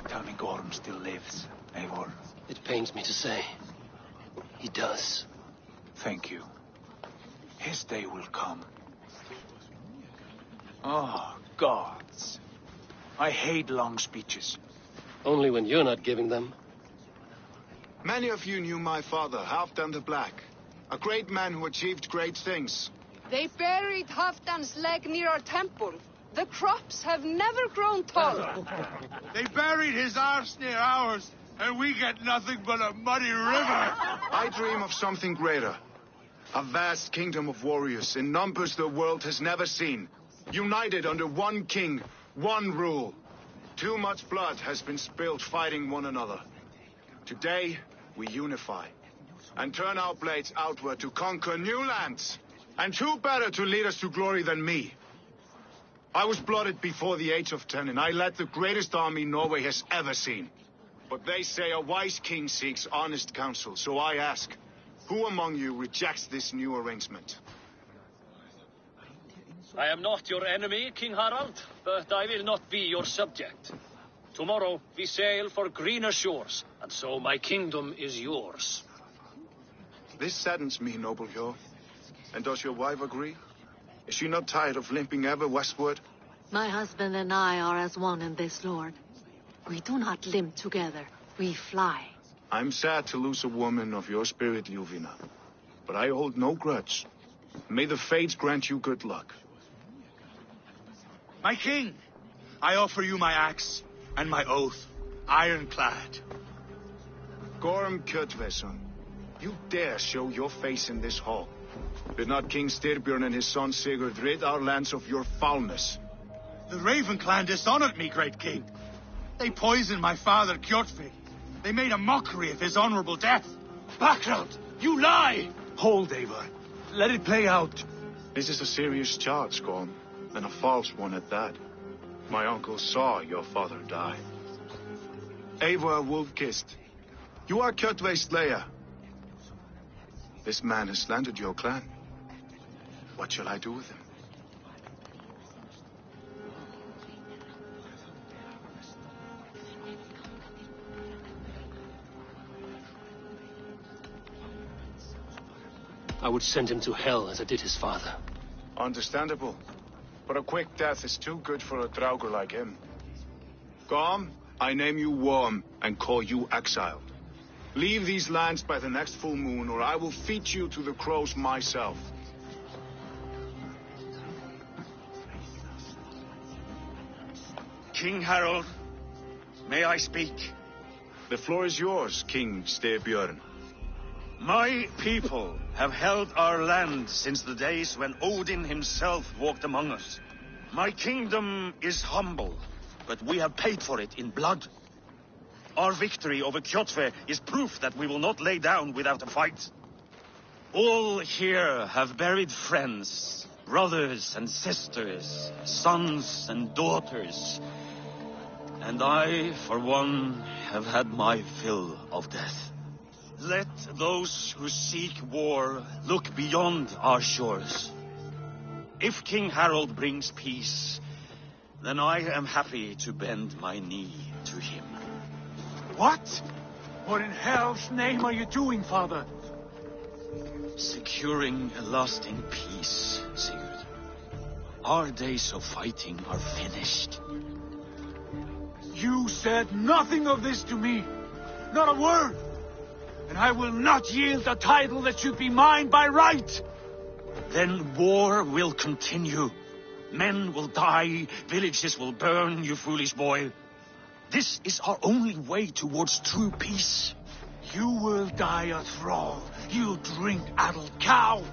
Tell me Gorm still lives, Eivor. It pains me to say. He does. Thank you. His day will come. Oh, gods. I hate long speeches. Only when you're not giving them. Many of you knew my father, Halfdan the Black. A great man who achieved great things. They buried Halfdan's leg near our temple. The crops have never grown taller. They buried his arse near ours, and we get nothing but a muddy river. I dream of something greater. A vast kingdom of warriors in numbers the world has never seen. United under one king, one rule. Too much blood has been spilled fighting one another. Today, we unify and turn our blades outward to conquer new lands. And who better to lead us to glory than me? I was blooded before the age of 10, and I led the greatest army Norway has ever seen. But they say a wise king seeks honest counsel, so I ask, who among you rejects this new arrangement? I am not your enemy, King Harald, but I will not be your subject. Tomorrow we sail for greener shores, and so my kingdom is yours. This saddens me, noble Hjor. And does your wife agree? Is she not tired of limping ever westward? My husband and I are as one in this, Lord. We do not limp together. We fly. I'm sad to lose a woman of your spirit, Ljuvina. But I hold no grudge. May the fates grant you good luck. My king, I offer you my axe and my oath, ironclad. Gorm Kjotveson, you dare show your face in this hall. Did not King Styrbjörn and his son Sigurd rid our lands of your foulness? The Raven clan dishonored me, great king. They poisoned my father, Kjotve. They made a mockery of his honorable death. Background! You lie! Hold, Eivor. Let it play out. This is a serious charge, Gorm, and a false one at that. My uncle saw your father die. Eivor Wolf-Kissed, you are Kjotve's slayer. This man has slandered your clan. What shall I do with him? I would send him to hell as I did his father. Understandable. But a quick death is too good for a Draugr like him. Gorm, I name you Worm and call you exiled. Leave these lands by the next full moon, or I will feed you to the crows myself. King Harald, may I speak? The floor is yours, King Styrbjörn. My people have held our land since the days when Odin himself walked among us. My kingdom is humble, but we have paid for it in blood. Our victory over Kjotve is proof that we will not lay down without a fight. All here have buried friends, brothers and sisters, sons and daughters. And I, for one, have had my fill of death. Let those who seek war look beyond our shores. If King Harald brings peace, then I am happy to bend my knee to him. What? What in hell's name are you doing, father? Securing a lasting peace, Sigurd. Our days of fighting are finished. You said nothing of this to me. Not a word. And I will not yield a title that should be mine by right. Then war will continue. Men will die, villages will burn, you foolish boy. This is our only way towards true peace. You will die a thrall, you drink-addled cow.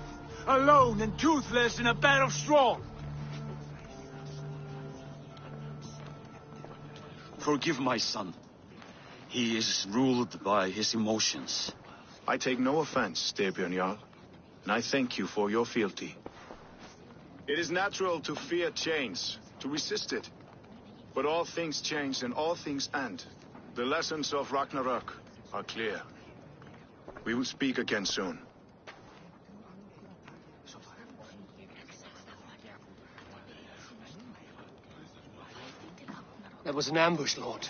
Alone and toothless in a bed of straw. Forgive my son. He is ruled by his emotions. I take no offense, Styrbjörn Jarl, and I thank you for your fealty. It is natural to fear change, to resist it. But all things change and all things end. The lessons of Ragnarok are clear. We will speak again soon. That was an ambush, Lord.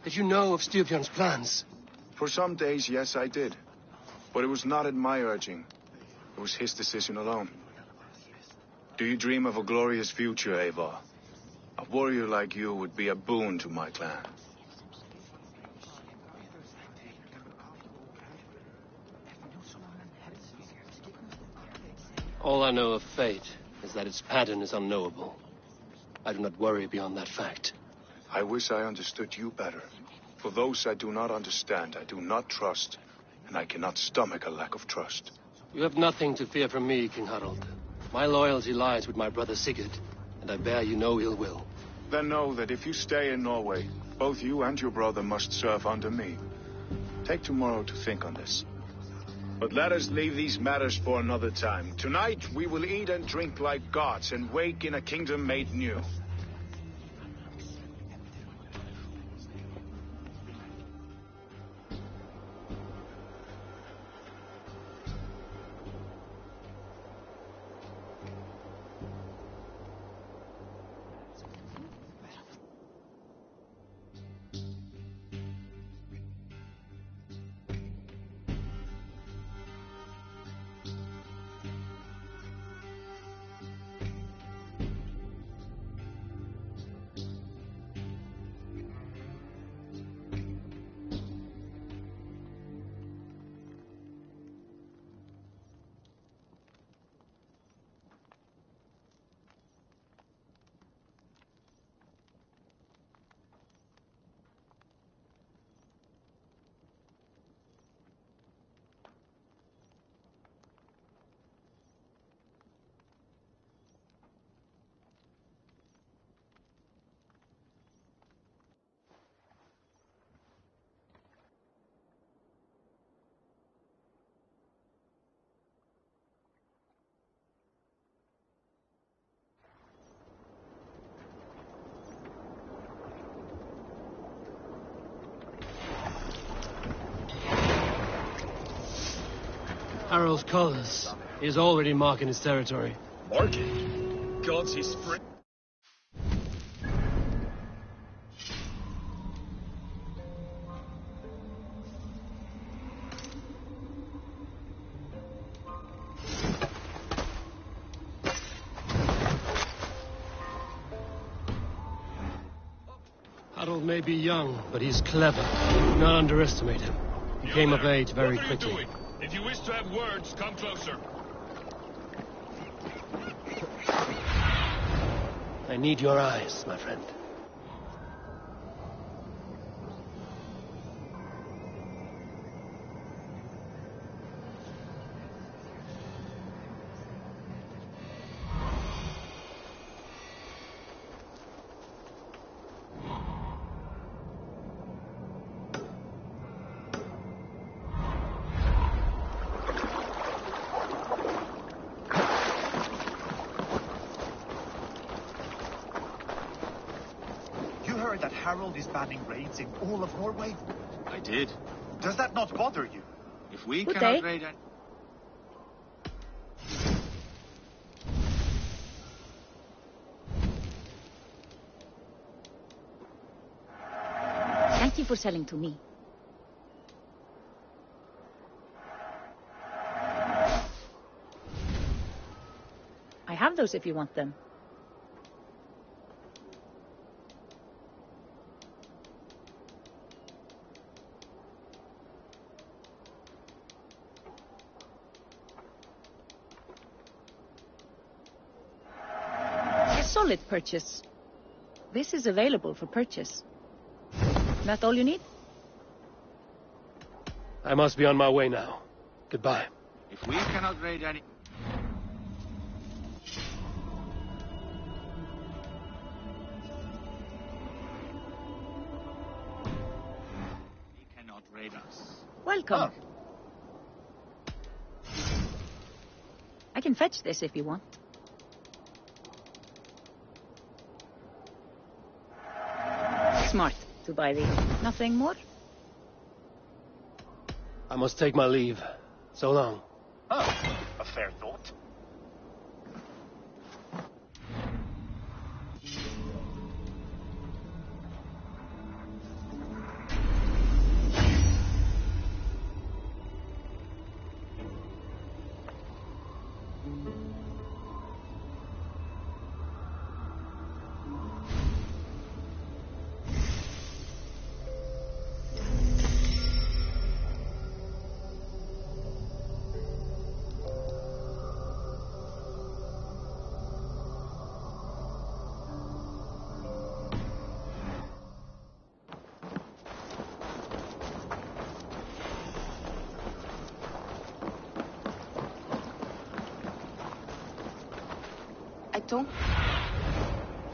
Did you know of Styrbjörn's plans? For some days, yes, I did. But it was not at my urging. It was his decision alone. Do you dream of a glorious future, Eivor? A warrior like you would be a boon to my clan. All I know of fate is that its pattern is unknowable. I do not worry beyond that fact. I wish I understood you better. For those I do not understand, I do not trust, and I cannot stomach a lack of trust. You have nothing to fear from me, King Harald. My loyalty lies with my brother Sigurd, and I bear you no ill will. Then know that if you stay in Norway, both you and your brother must serve under me. Take tomorrow to think on this. But let us leave these matters for another time. Tonight, we will eat and drink like gods and wake in a kingdom made new. Harald's colors. He is already marking his territory. Marking? Gods, he's spring. Harold may be young, but he's clever. Do not underestimate him. He came of age very quickly. If you wish to have words, come closer. I need your eyes, my friend. That Harold is banning raids in all of Norway? I did. Does that not bother you? If we Good cannot day. raid it... Thank you for selling to me. I have those if you want them. Solid purchase. This is available for purchase. That all you need? I must be on my way now. Goodbye. If we cannot raid any... He cannot raid us. Welcome. I can fetch this if you want. smart to buy these. Nothing more? I must take my leave. So long. Oh, a fair thought.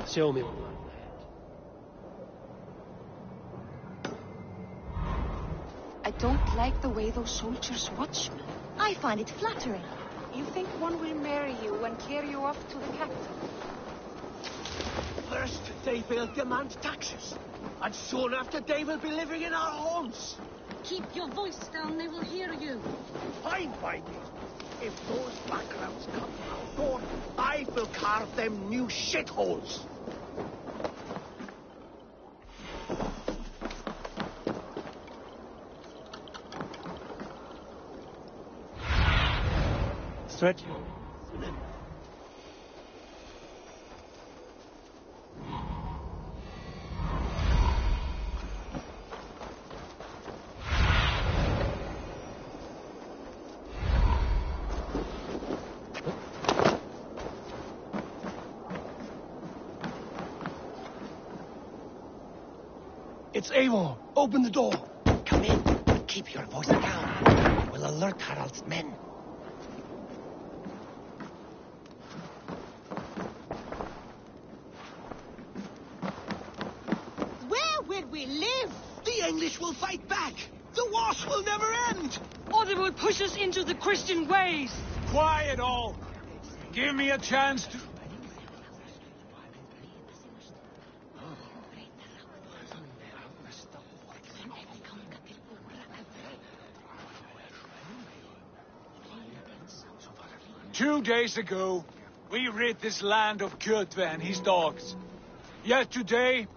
Show me. I don't like the way those soldiers watch me. I find it flattering. You think one will marry you and carry you off to the capital? First, they will demand taxes. And soon after, they will be living in our homes. Keep your voice down, they will hear you. Fine by me. If those backgrounds come to our door, I will carve them new shitholes. Stretch. It's Eivor. Open the door. Come in, but keep your voice down. We'll alert Harald's men. Where will we live? The English will fight back. The wars will never end. Or they will push us into the Christian ways. Quiet all! Give me a chance to... Two days ago, we rid this land of Kjotve and his dogs. Yet today,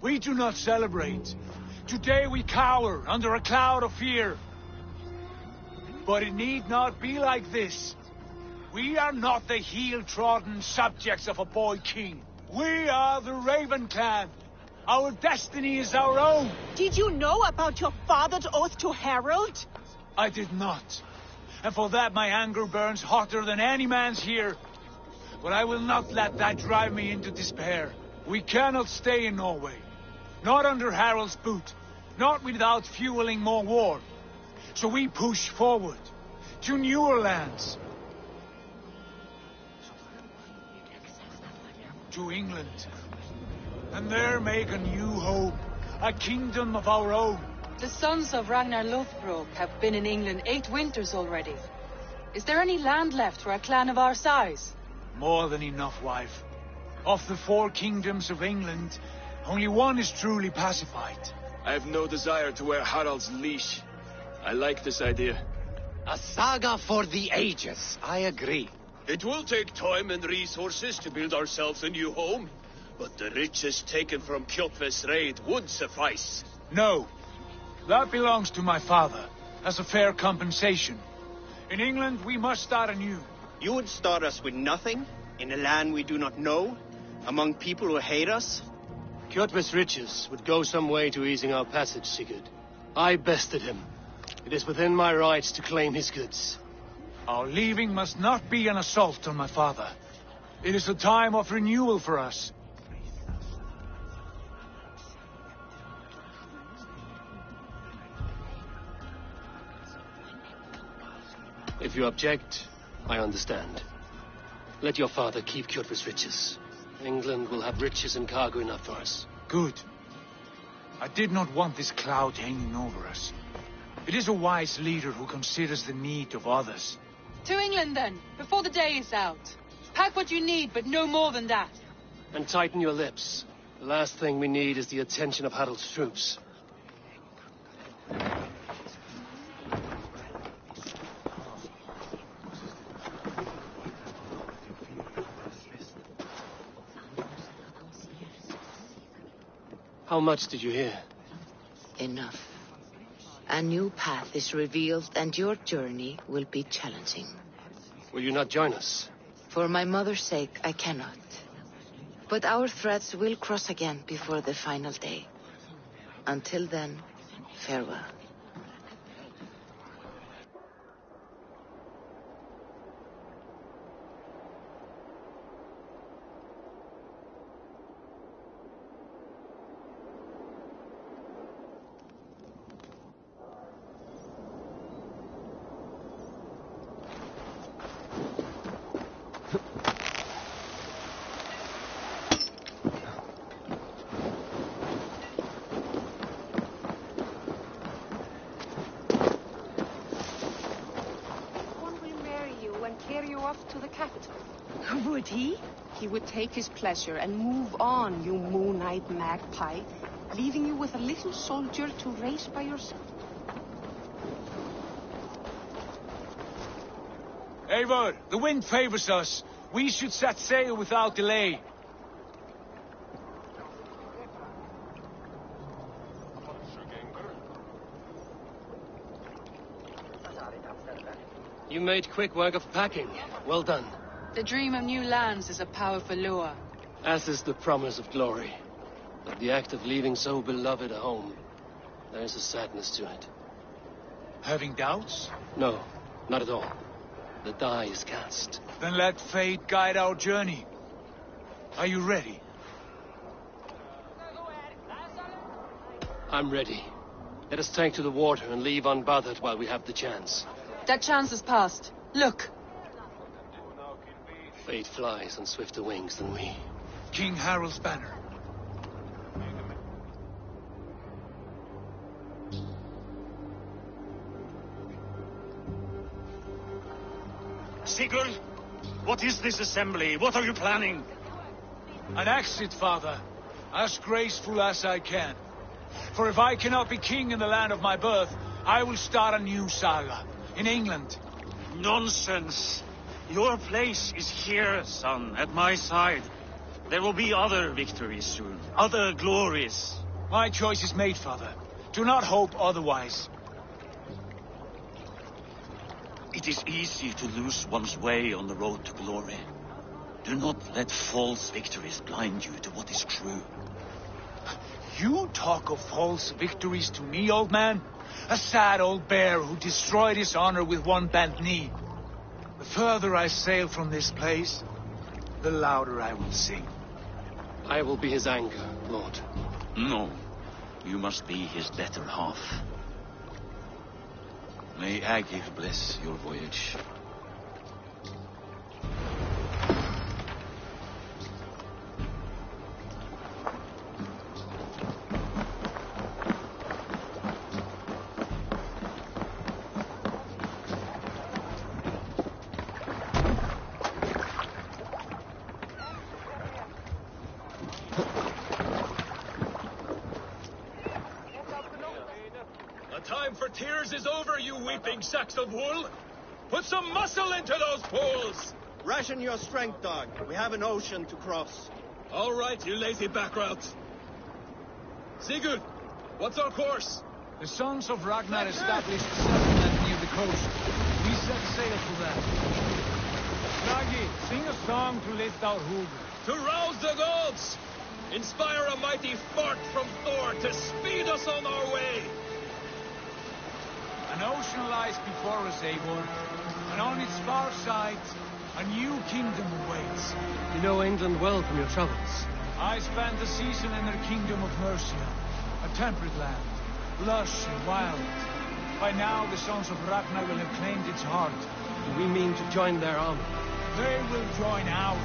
we do not celebrate. Today we cower under a cloud of fear. But it need not be like this. We are not the heel-trodden subjects of a boy king. We are the Raven clan. Our destiny is our own. Did you know about your father's oath to Harold? I did not. And for that my anger burns hotter than any man's here. But I will not let that drive me into despair. We cannot stay in Norway. Not under Harald's boot. Not without fueling more war. So we push forward. To newer lands. To England. And there make a new home. A kingdom of our own. The sons of Ragnar Lothbrok have been in England 8 winters already. Is there any land left for a clan of our size? More than enough, wife. Of the 4 kingdoms of England, only one is truly pacified. I have no desire to wear Harald's leash. I like this idea. A saga for the ages. I agree. It will take time and resources to build ourselves a new home. But the riches taken from Kjotve's raid would suffice. No. That belongs to my father, as a fair compensation. In England, we must start anew. You would start us with nothing? In a land we do not know? Among people who hate us? Kjotve's riches would go some way to easing our passage, Sigurd. I bested him. It is within my rights to claim his goods. Our leaving must not be an assault on my father. It is a time of renewal for us. If you object, I understand. Let your father keep Kjotve's riches. England will have riches and cargo enough for us. Good. I did not want this cloud hanging over us. It is a wise leader who considers the need of others. To England, then, before the day is out. Pack what you need, but no more than that. And tighten your lips. The last thing we need is the attention of Harald's troops. How much did you hear? Enough. A new path is revealed, and your journey will be challenging. Will you not join us? For my mother's sake, I cannot. But our threads will cross again before the final day. Until then, farewell. Carry you off to the capital. Would he? He would take his pleasure and move on, you moon-eyed magpie, leaving you with a little soldier to race by yourself. Eivor, the wind favors us. We should set sail without delay. You made quick work of packing. Well done. The dream of new lands is a powerful lure. As is the promise of glory. But the act of leaving so beloved a home, there is a sadness to it. Having doubts? No, not at all. The die is cast. Then let fate guide our journey. Are you ready? I'm ready. Let us take to the water and leave unbothered while we have the chance. That chance has passed. Look. Fate flies on swifter wings than we. King Harald's banner. Sigurd, what is this assembly? What are you planning? An exit, father. As graceful as I can. For if I cannot be king in the land of my birth, I will start a new saga. In England. Nonsense. Your place is here, son, at my side. There will be other victories soon. Other glories. My choice is made, father. Do not hope otherwise. It is easy to lose one's way on the road to glory. Do not let false victories blind you to what is true. You talk of false victories to me, old man? A sad old bear who destroyed his honor with one bent knee. The further I sail from this place, the louder I will sing. I will be his anchor, Lord. No. You must be his better half. May Agir bless your voyage. Tears is over, you weeping sacks of wool! Put some muscle into those pools! Ration your strength, dog. We have an ocean to cross. All right, you lazy backroutes. Sigurd, what's our course? The sons of Ragnar established a settlement near the coast. We set sail for that. Ragi, sing a song to lift our hoover. To rouse the gods! Inspire a mighty fart from Thor to speed us on our way! An ocean lies before us, Eivor, and on its far side, a new kingdom awaits. You know England well from your travels. I spent a season in their kingdom of Mercia, a temperate land, lush and wild. By now, the sons of Ragnar will have claimed its heart. Do we mean to join their army? They will join ours.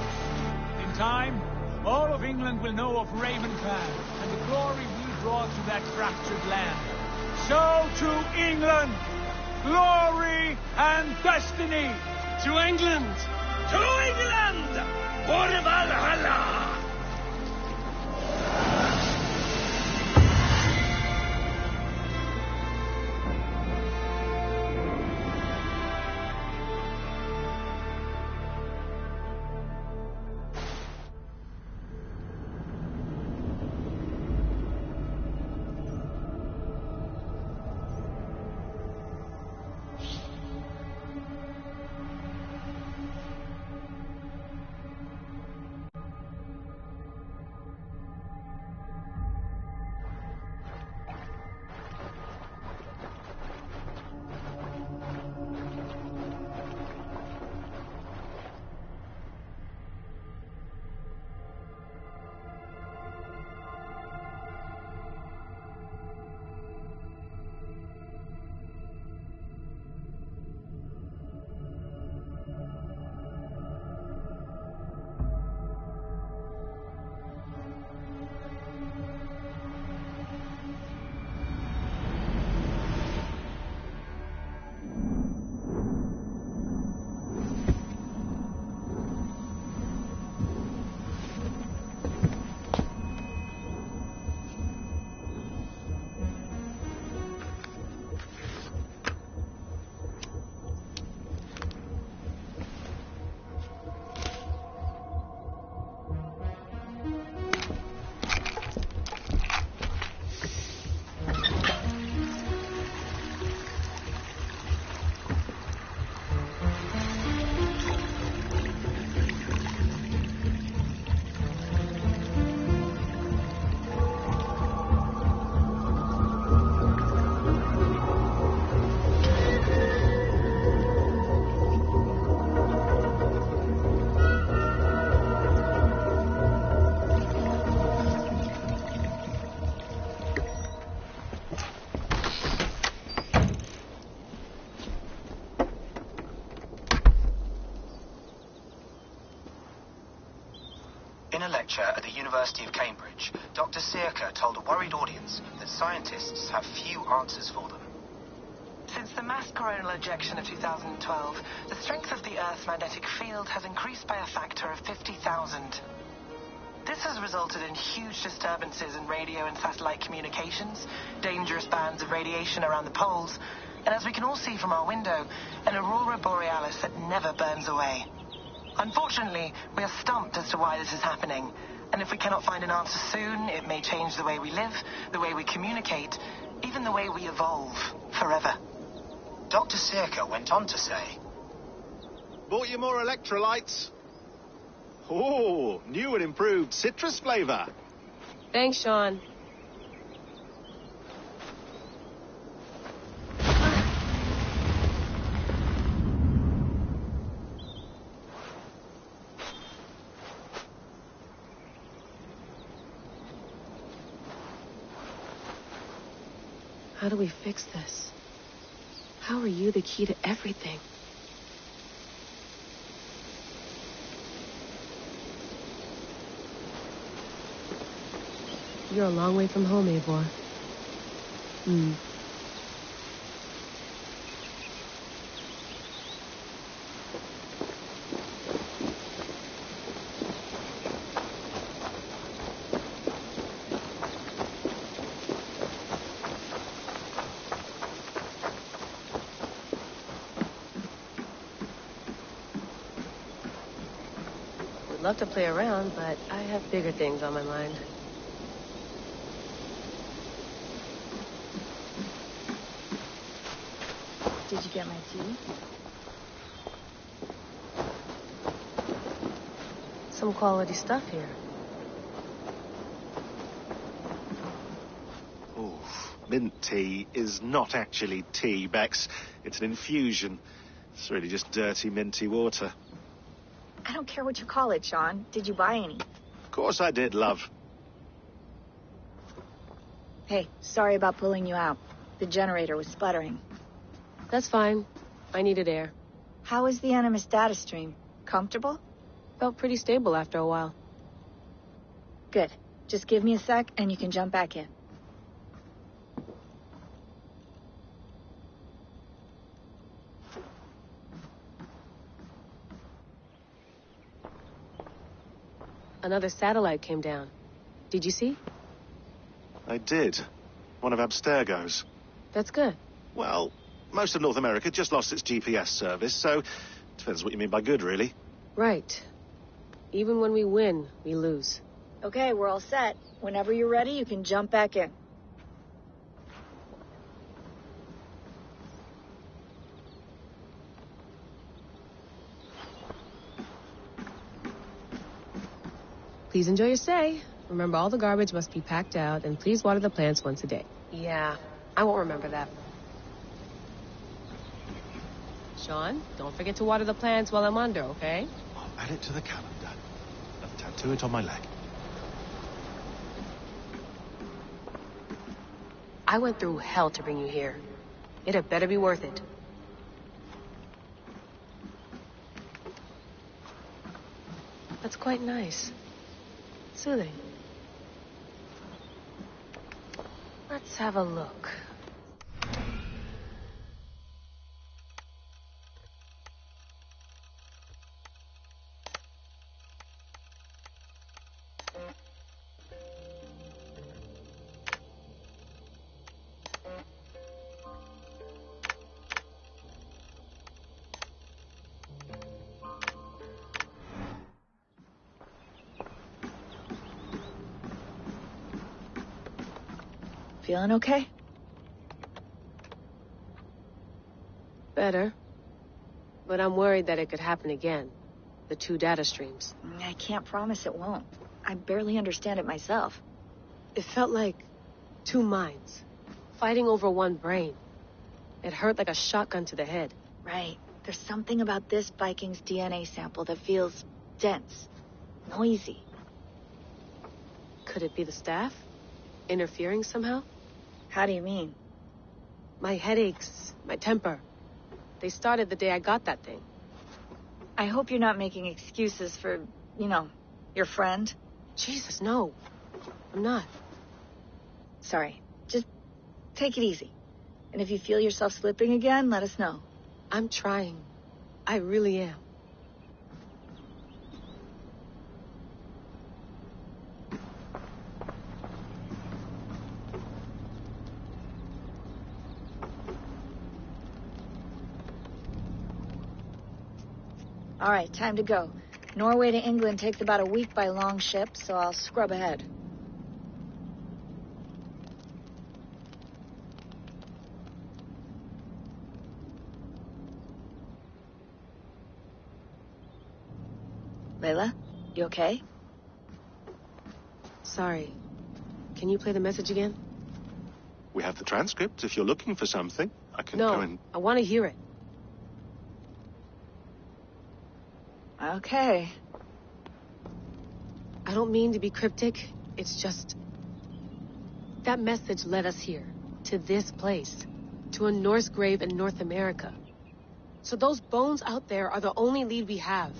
In time, all of England will know of Ravenclan and the glory we brought to that fractured land. So to England, glory and destiny. To England! To England! For Valhalla! lecture at the University of Cambridge, Dr. Sirka told a worried audience that scientists have few answers for them. Since the mass coronal ejection of 2012, the strength of the Earth's magnetic field has increased by a factor of 50,000. This has resulted in huge disturbances in radio and satellite communications, dangerous bands of radiation around the poles, and as we can all see from our window, an aurora borealis that never burns away. Unfortunately, we are stumped as to why this is happening, and if we cannot find an answer soon, it may change the way we live, the way we communicate, even the way we evolve forever. Dr. Sirka went on to say, Bought you more electrolytes? Oh, new and improved citrus flavor. Thanks, Sean. How do we fix this? How are you the key to everything? You're a long way from home, Eivor. Would love to play around, but I have bigger things on my mind. Did you get my tea? Some quality stuff here. Oh, mint tea is not actually tea, Bex. It's an infusion. It's really just dirty, minty water. I don't care what you call it, Sean. Did you buy any? Of course I did, love. Hey, sorry about pulling you out. The generator was sputtering. That's fine. I needed air. How was the Animus data stream? Comfortable? Felt pretty stable after a while. Good. Just give me a sec and you can jump back in. Another satellite came down. Did you see? I did. One of Abstergo's. That's good. Well, most of North America just lost its GPS service, so depends what you mean by good, really. Right. Even when we win, we lose. Okay, we're all set. Whenever you're ready, you can jump back in. Please enjoy your stay. Remember, all the garbage must be packed out, and please water the plants once a day. Yeah, I won't remember that. Sean, don't forget to water the plants while I'm under, okay? I'll add it to the calendar and tattoo it on my leg. I went through hell to bring you here. It had better be worth it. That's quite nice. Soothing. Let's have a look. Feeling okay? Better. But I'm worried that it could happen again. The two data streams. I can't promise it won't. I barely understand it myself. It felt like two minds, fighting over one brain. It hurt like a shotgun to the head. Right. There's something about this Viking's DNA sample that feels dense, noisy. Could it be the staff? Interfering somehow? How do you mean? My headaches, my temper. They started the day I got that thing. I hope you're not making excuses for, you know, your friend. Jesus, no. I'm not. Sorry. Just take it easy. And if you feel yourself slipping again, let us know. I'm trying. I really am. All right, time to go. Norway to England takes about a week by long ship, so I'll scrub ahead. Layla, you okay? Sorry. Can you play the message again? We have the transcript. If you're looking for something, I can No, go and... I want to hear it. Okay. I don't mean to be cryptic. It's just... that message led us here. To this place. To a Norse grave in North America. So those bones out there are the only lead we have.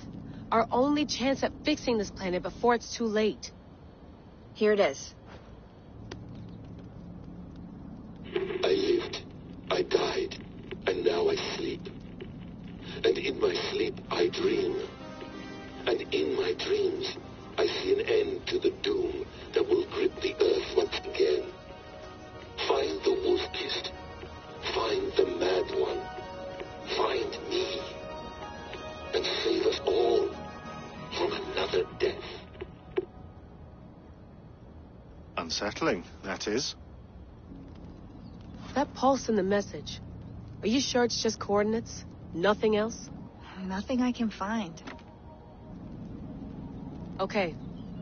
Our only chance at fixing this planet before it's too late. Here it is. I lived, I died, and now I sleep. And in my sleep I dream. And in my dreams I see an end to the doom that will grip the earth once again. Find the wolf-kissed. Find the mad one. Find me. And save us all from another death. Unsettling, that is. That pulse in the message. Are you sure it's just coordinates? Nothing else? Nothing I can find. Okay,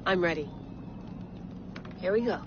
I'm ready. Here we go.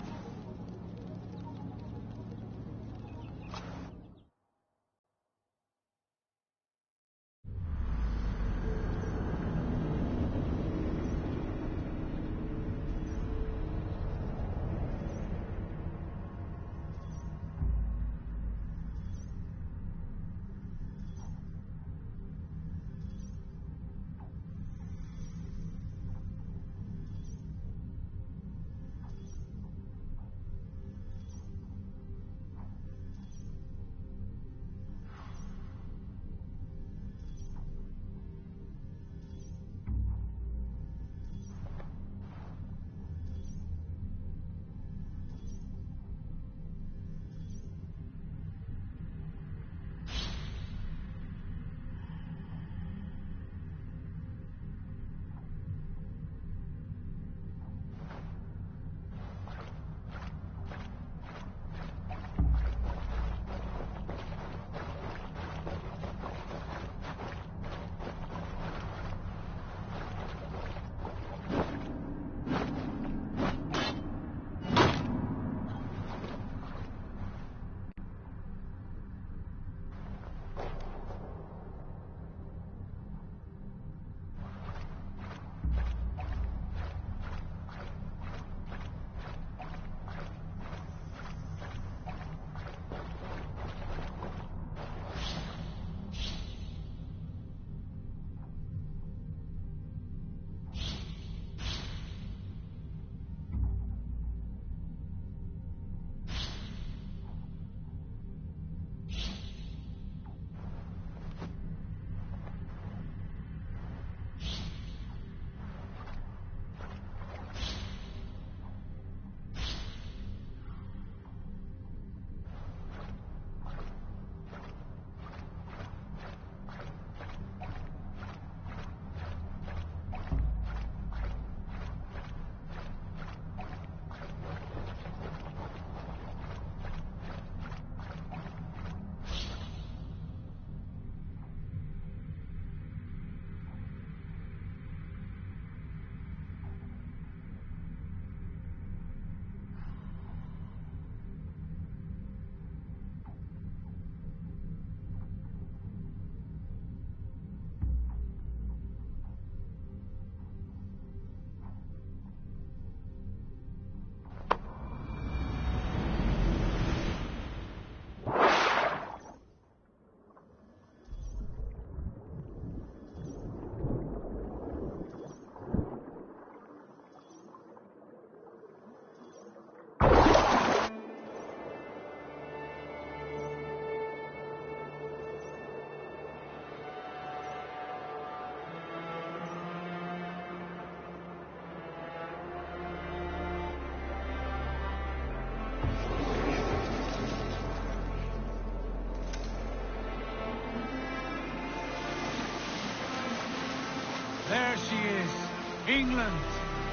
England,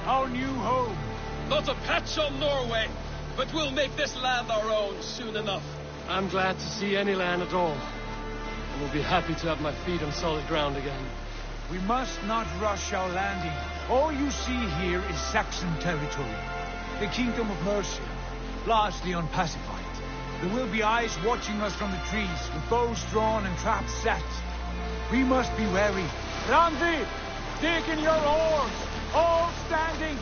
our new home. Not a patch on Norway, but we'll make this land our own soon enough. I'm glad to see any land at all. And will be happy to have my feet on solid ground again. We must not rush our landing. All you see here is Saxon territory. The Kingdom of Mercia, largely unpacified. There will be eyes watching us from the trees, with bows drawn and traps set. We must be wary. Randi! Dig in your oars! All standing!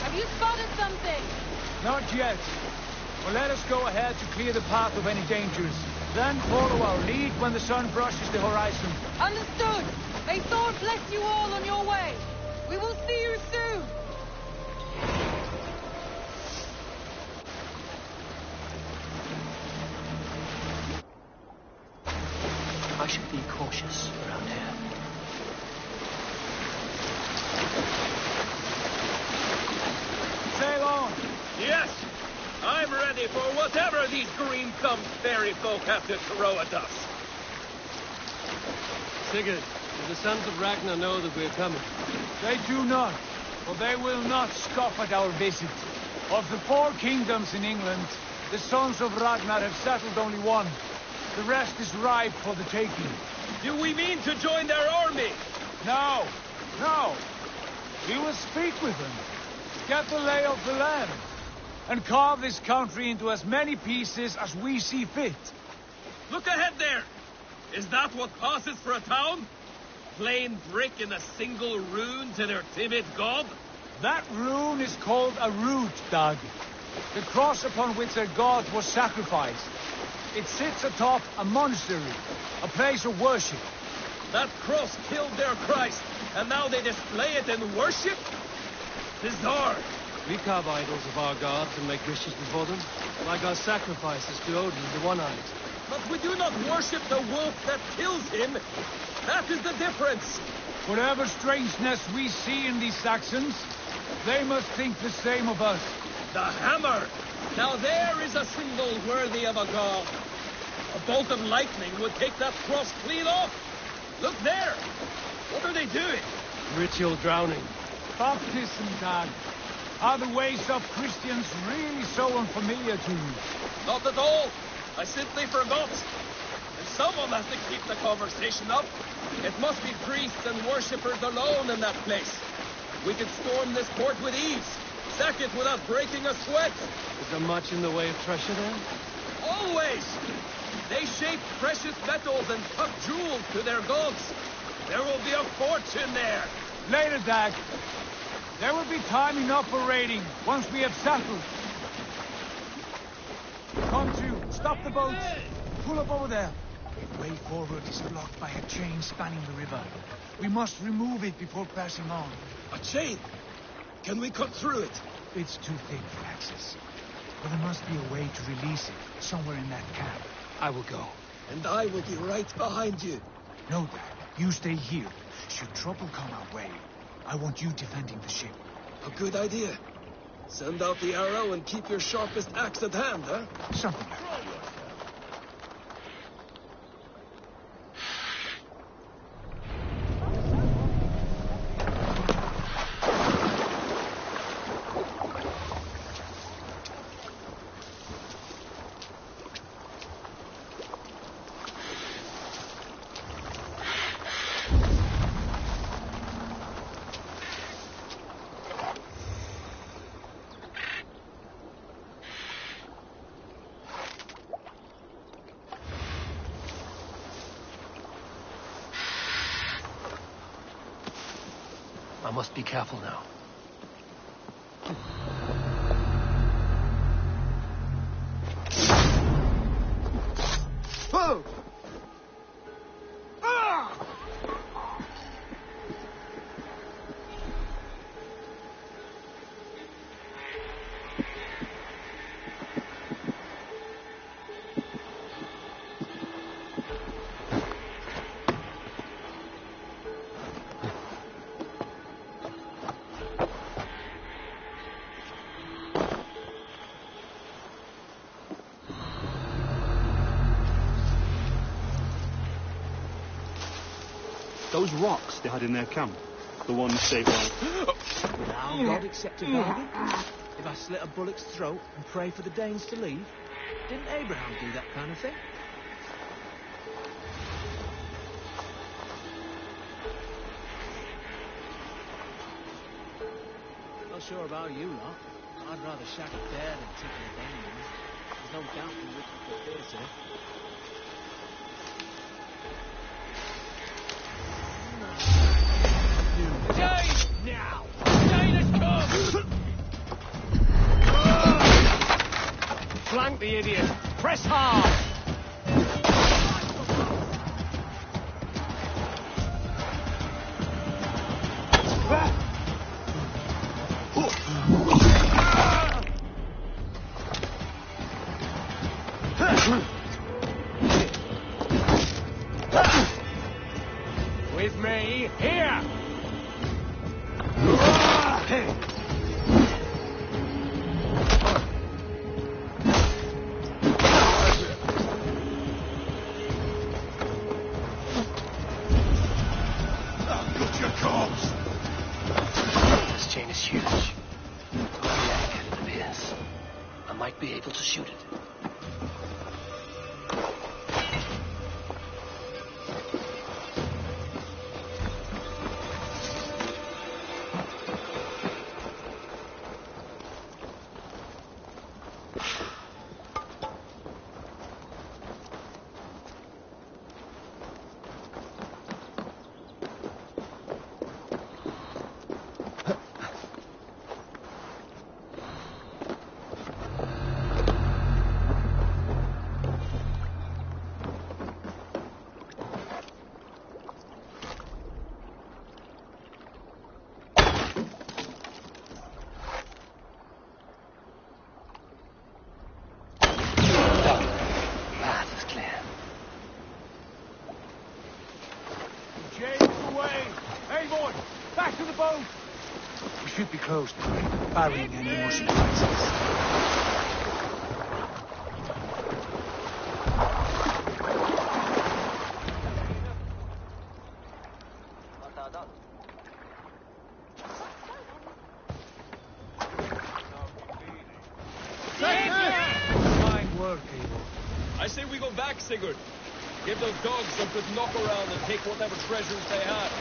Have you spotted something? Not yet. Well, let us go ahead to clear the path of any dangers. Then follow our lead when the sun brushes the horizon. Understood! May Thor bless you all on your way! We will see you soon! I should be cautious around here. Sail on! Yes! I'm ready for whatever these green-thumbed fairy folk have to throw at us. Sigurd, do the sons of Ragnar know that we're coming? They do not, for they will not scoff at our visit. Of the 4 kingdoms in England, the sons of Ragnar have settled only one. The rest is ripe for the taking. Do we mean to join their army? No, no. We will speak with them, get the lay of the land, and carve this country into as many pieces as we see fit. Look ahead there! Is that what passes for a town? Plain brick in a single rune to their timid god? That rune is called a root, Dag. The cross upon which their god was sacrificed. It sits atop a monastery, a place of worship. That cross killed their Christ, and now they display it in worship? Bizarre. We carve idols of our gods and make wishes before them, like our sacrifices to Odin, the One-Eyed. But we do not worship the wolf that kills him. That is the difference. Whatever strangeness we see in these Saxons, they must think the same of us. The hammer! Now there is a symbol worthy of a god. A bolt of lightning would take that cross clean off. Look there! What are they doing? Ritual drowning. Baptism, Dag. Are the ways of Christians really so unfamiliar to you? Not at all. I simply forgot. And someone has to keep the conversation up. It must be priests and worshippers alone in that place. We could storm this port with ease. Sack it without breaking a sweat. Is there much in the way of treasure there? Always! They shape precious metals and cut jewels to their gods. There will be a fortune there. Later, Dag. There will be time enough for raiding, once we have settled. Come to, stop the boats. Pull up over there. The way forward is blocked by a chain spanning the river. We must remove it before passing on. A chain? Can we cut through it? It's too thick for access. But there must be a way to release it, somewhere in that camp. I will go. And I will be right behind you. No, Dag. You stay here. Should trouble come our way, I want you defending the ship. A good idea. Send out the arrow and keep your sharpest axe at hand, huh? Something like that. I must be careful now. Whoa! Those rocks they had in their camp, the one safe one. Now, God accept a bargain? If I slit a bullock's throat and pray for the Danes to leave? Didn't Abraham do that kind of thing? Not sure about you lot. I'd rather shack a bear than tickle a Dane. There's no doubt in which we prefer to. Dane! Now! Dane has come! Flank the idiot! Press hard! With me, here! This chain is huge. Where the anchor it appears, I might be able to shoot it. We should be close to barring any more surprises. Fine work, Abel. I say we go back, Sigurd. Give those dogs some good knock around and take whatever treasures they have.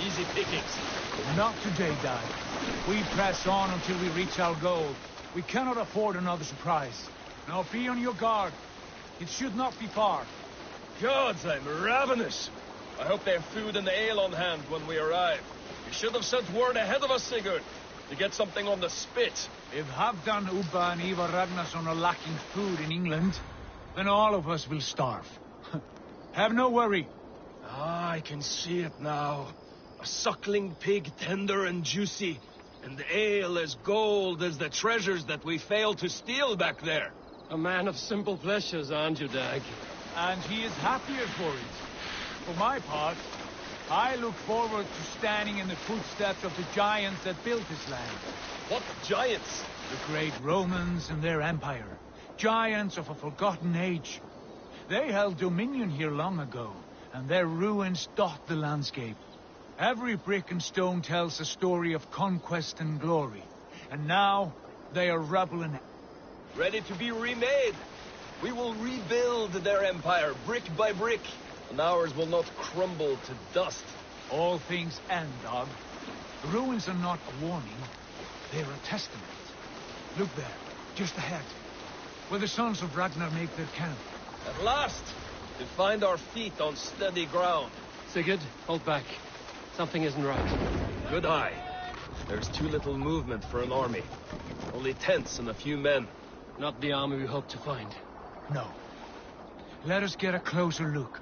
Easy pickings. Not today, Dad. We press on until we reach our goal. We cannot afford another surprise. Now be on your guard. It should not be far. Gods, I'm ravenous. I hope they have food and ale on hand when we arrive. You should have sent word ahead of us, Sigurd, to get something on the spit. If Halfdan, Ubba, and Ivar Ragnarsson are lacking food in England, then all of us will starve. Have no worry. Ah, I can see it now. A suckling pig, tender and juicy, and ale as gold as the treasures that we failed to steal back there. A man of simple pleasures, aren't you, Dag? And he is happier for it. For my part, I look forward to standing in the footsteps of the giants that built this land. What giants? The great Romans and their empire. Giants of a forgotten age. They held dominion here long ago, and their ruins dot the landscape. Every brick and stone tells a story of conquest and glory. And now, they are rubble and... Ready to be remade. We will rebuild their empire, brick by brick, and ours will not crumble to dust. All things end, Dog. The ruins are not a warning. They're a testament. Look there, just ahead, where the sons of Ragnar make their camp. At last, to find our feet on steady ground. Sigurd, hold back. Something isn't right. Good eye. There's too little movement for an army. Only tents and a few men. Not the army we hope to find. No. Let us get a closer look.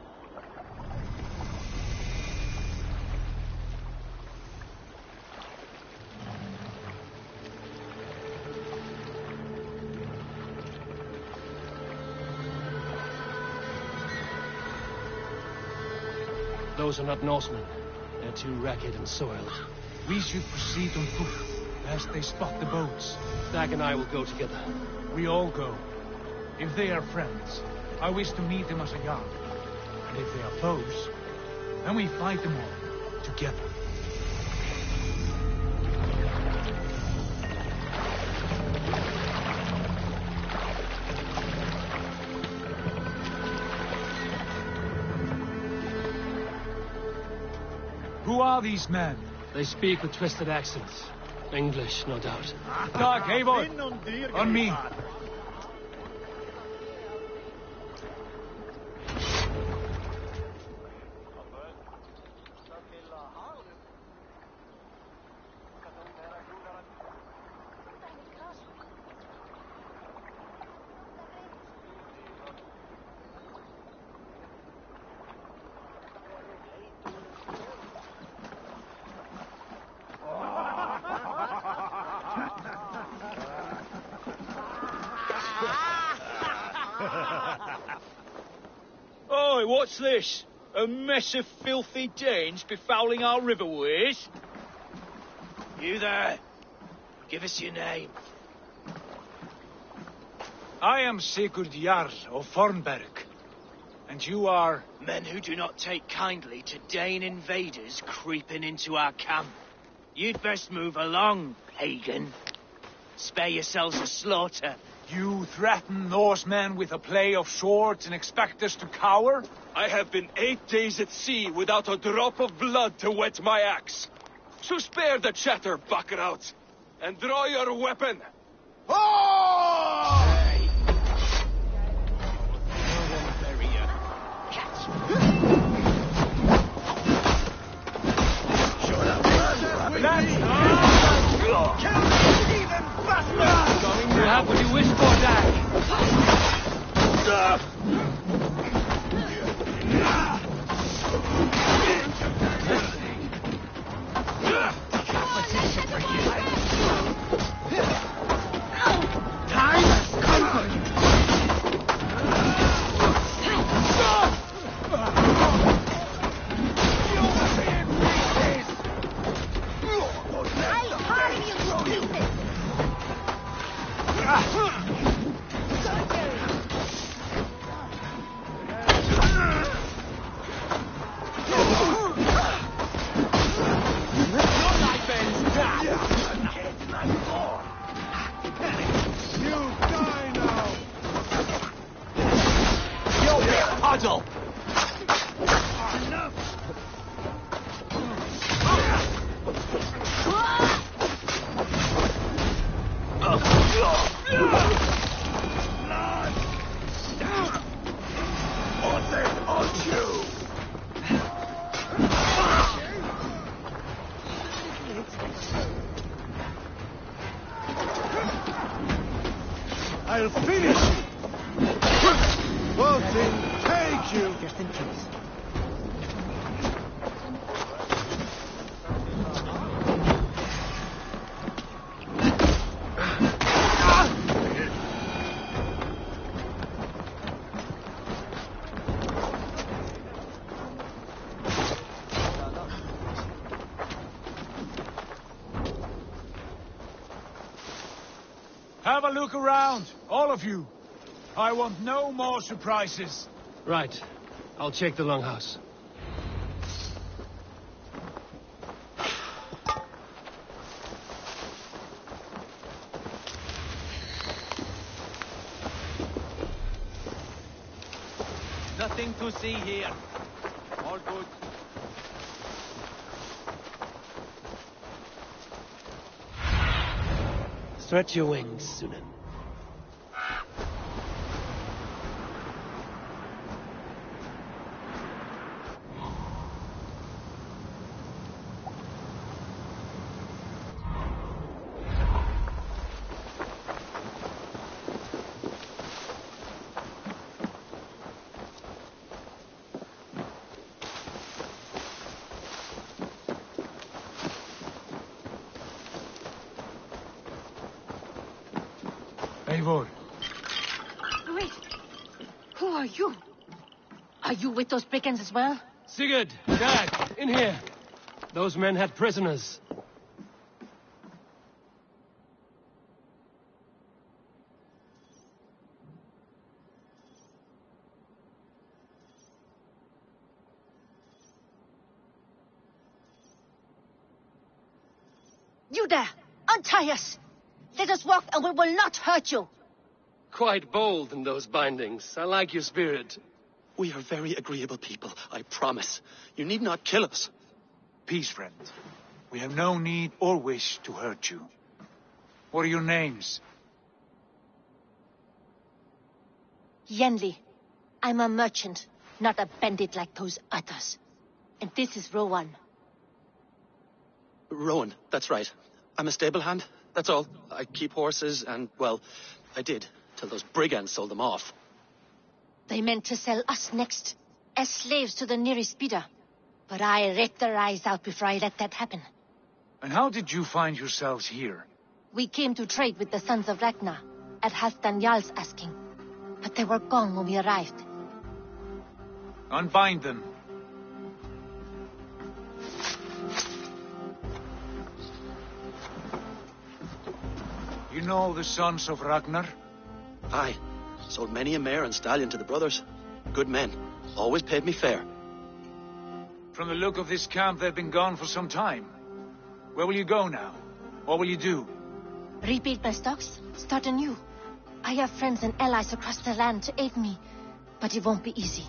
Those are not Norsemen. They're too ragged and soiled. We should proceed on foot, lest they spot the boats. Dag and I will go together. We all go. If they are friends, I wish to meet them as a guard. And if they are foes, then we fight them all, together. Who are these men? They speak with twisted accents. English, no doubt. Dag, Eivor. On me. Oi, what's this? A mess of filthy Danes befouling our riverways? You there. Give us your name. I am Sigurd Jarl of Fornberg. And you are... Men who do not take kindly to Dane invaders creeping into our camp. You'd best move along, pagan. Spare yourselves a slaughter. You threaten Norsemen with a play of swords and expect us to cower? I have been 8 days at sea without a drop of blood to wet my axe. So spare the chatter, buckraut, and draw your weapon. Oh! Hey. No one bury you. Shut up, You have what you wish for, Dag. Time has come for you. I'll harm you to pieces. Puddle! I'll finish you! Bolting, take you! Just in case. Have a look around, all of you. I want no more surprises. Right. I'll check the longhouse. Nothing to see here. All good. Stretch your wings, Sunan. Eivor. Wait. Who are you? Are you with those brigands as well? Sigurd! Dag! In here! Those men had prisoners. You there! Untie us! Let us walk and we will not hurt you! Quite bold in those bindings. I like your spirit. We are very agreeable people, I promise. You need not kill us. peace, friend. We have no need or wish to hurt you. What are your names? Yenli. I'm a merchant, not a bandit like those others. And this is Rowan. Rowan, that's right. I'm a stable hand, that's all. I keep horses and, well, I did, till those brigands sold them off. They meant to sell us next, as slaves to the nearest bidder. But I raked their eyes out before I let that happen. And how did you find yourselves here? We came to trade with the Sons of Ragnar, at Halfdan Jarl's asking. But they were gone when we arrived. Unbind them. You know the Sons of Ragnar? Aye. Sold many a mare and stallion to the brothers. Good men. Always paid me fair. From the look of this camp, they've been gone for some time. Where will you go now? What will you do? Rebuild my stocks, start anew. I have friends and allies across the land to aid me, but it won't be easy.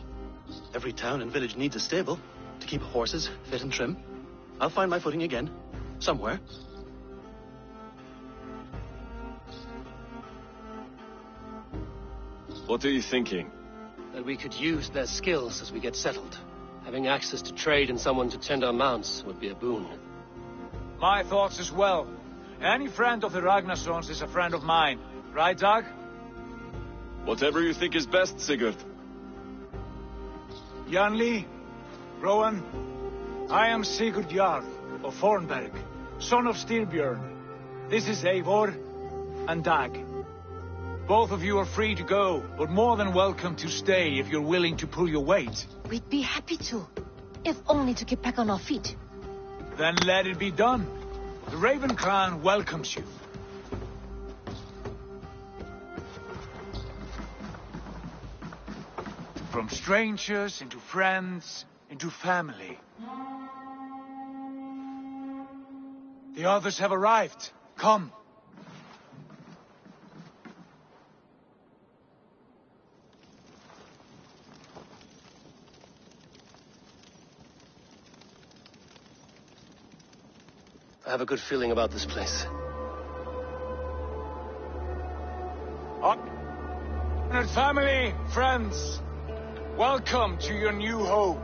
Every town and village needs a stable to keep horses fit and trim. I'll find my footing again, somewhere. What are you thinking? That we could use their skills as we get settled. Having access to trade and someone to tend our mounts would be a boon. My thoughts as well. Any friend of the Ragnarsons is a friend of mine. Right, Dag? Whatever you think is best, Sigurd. Janli, Rowan, I am Sigurd Jarl of Fornberg, son of Styrbjörn. This is Eivor and Dag. Both of you are free to go, but more than welcome to stay if you're willing to pull your weight. We'd be happy to, if only to get back on our feet. Then let it be done. The Raven clan welcomes you. From strangers into friends, into family. The others have arrived. Come. I have a good feeling about this place. Honored family, friends, welcome to your new home.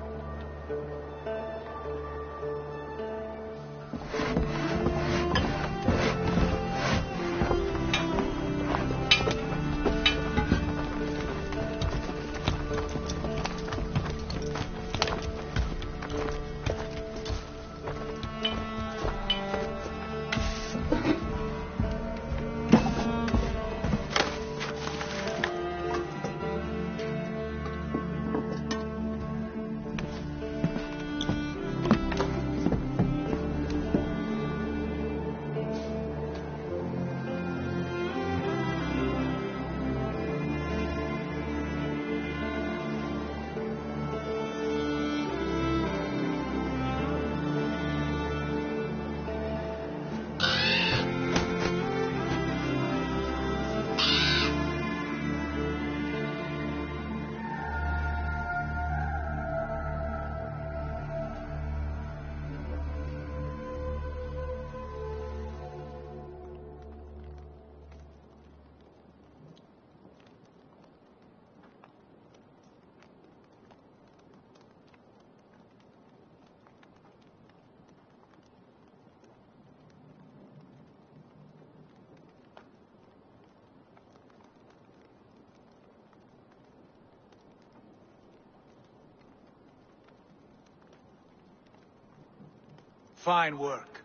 Fine work.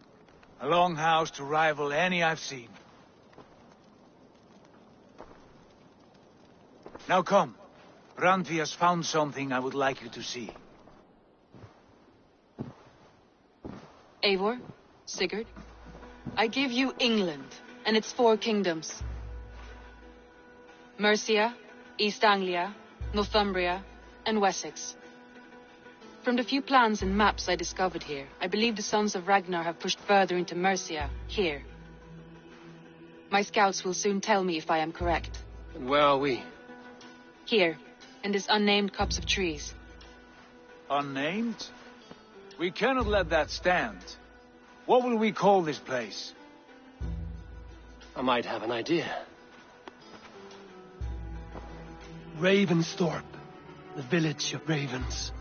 A long house to rival any I've seen. Now come. Randvi has found something I would like you to see. Eivor, Sigurd, I give you England and its 4 kingdoms. Mercia, East Anglia, Northumbria, and Wessex. From the few plans and maps I discovered here, I believe the Sons of Ragnar have pushed further into Mercia, here. My scouts will soon tell me if I am correct. And where are we? Here, in this unnamed copse of trees. Unnamed? We cannot let that stand. What will we call this place? I might have an idea. Ravensthorpe. The village of ravens.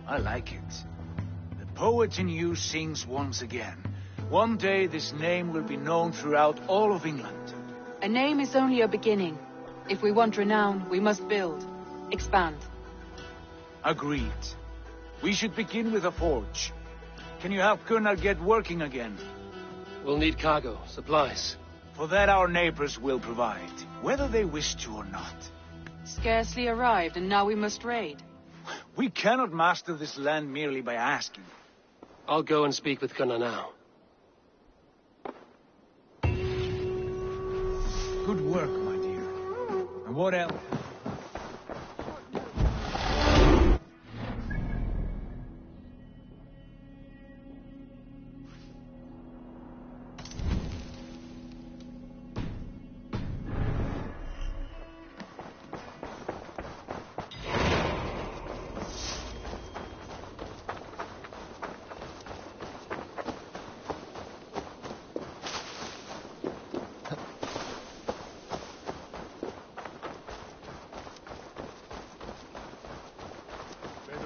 I like it. The poet in you sings once again. One day this name will be known throughout all of England. A name is only a beginning. If we want renown, we must build. Expand. Agreed. We should begin with a forge. Can you help Gunnar get working again? We'll need cargo, supplies. For that our neighbors will provide, whether they wish to or not. Scarcely arrived, and now we must raid. We cannot master this land merely by asking. I'll go and speak with Gunnar now. Good work, my dear. And what else?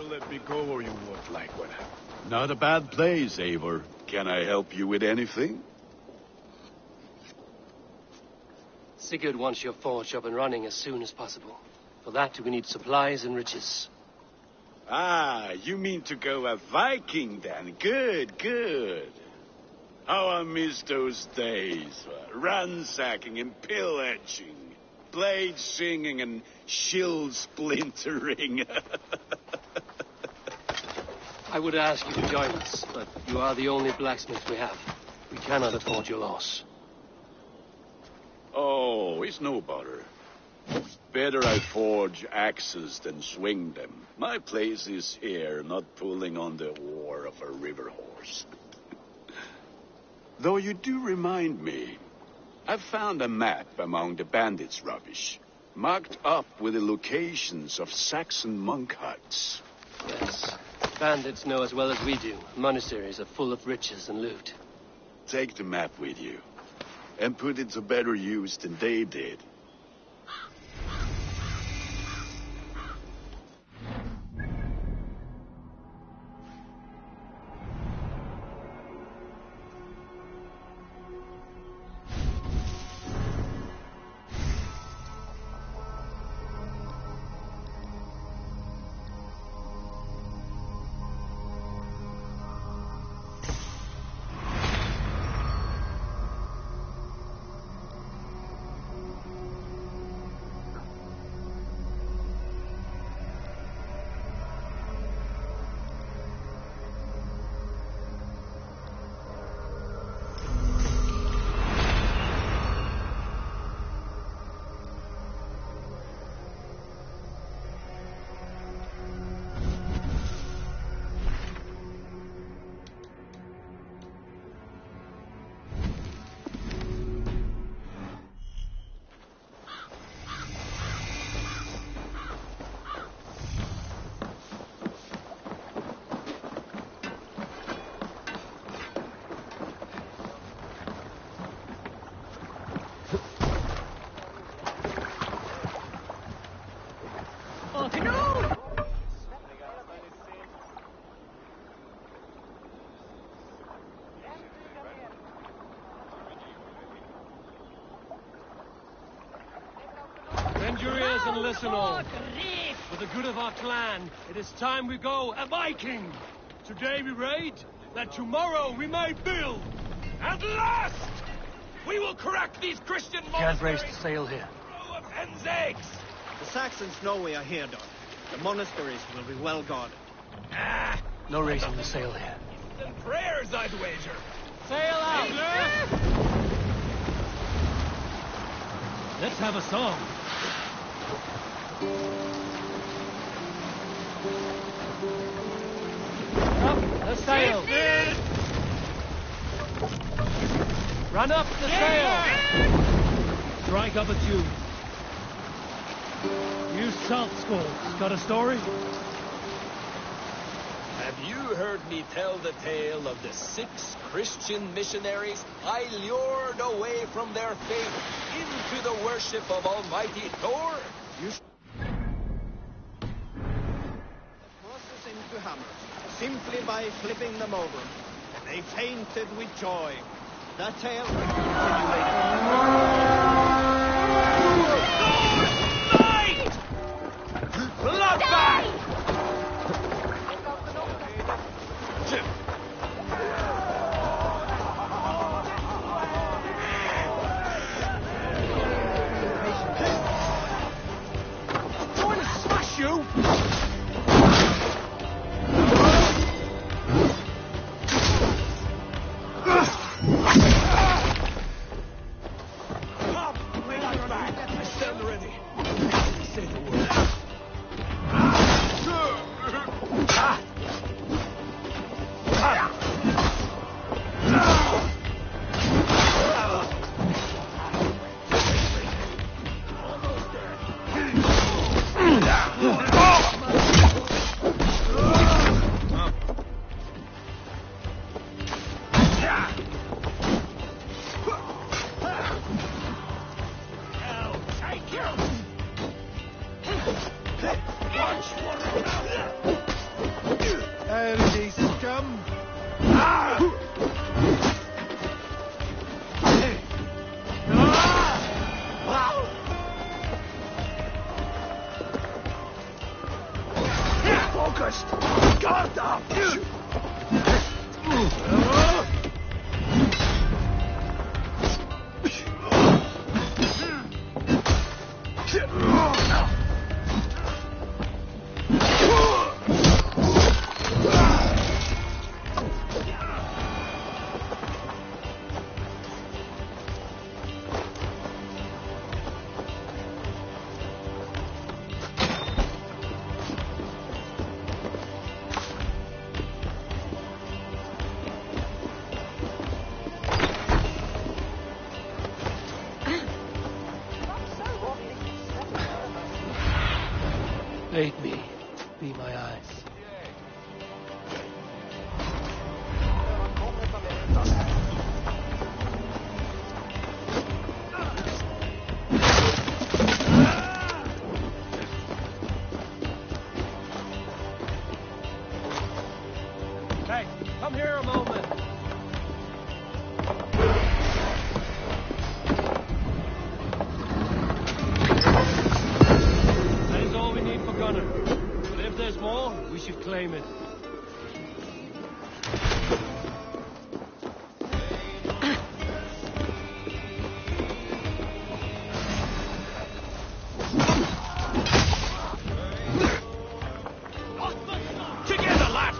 Let me go or you won't like what happened. Not a bad place, Eivor. Can I help you with anything? Sigurd wants your forge up and running as soon as possible. For that, we need supplies and riches. Ah, you mean to go a Viking then? Good, good. How I miss those days. Ransacking and pillaging. Blade singing and shield splintering. I would ask you to join us, but you are the only blacksmith we have. We cannot afford your loss. Oh, it's no bother. Better I forge axes than swing them. My place is here, not pulling on the oar of a river horse. Though you do remind me, I found a map among the bandits' rubbish, marked up with the locations of Saxon monk huts. Yes. Bandits know as well as we do. Monasteries are full of riches and loot. Take the map with you, and put it to better use than they did. Bend your ears and listen all. For the good of our clan, it is time we go a Viking. Today we raid, that tomorrow we may build. At last! We will crack these Christian monasteries. Can't raise the sail here. Row of hen's eggs. The Saxons know we are here, Don. The monasteries will be well guarded. No raising the sail here. And prayers, I'd wager. Sail out! Let's have a song. Up the sail! Run up the sail! Strike up a tune. You salt skulls, got a story? Have you heard me tell the tale of the 6 Christian missionaries I lured away from their faith into the worship of Almighty Thor? Horses into hammers, simply by flipping them over. They fainted with joy. That tale will continue later. Bloodbath! Going to smash you! Stand ready. Say the word. Early scum. Focused! Guard up! Aid me. Be my eyes. Hey, come here a moment. That is all we need for Gunner. But if there's more, we should claim it. Together, lad!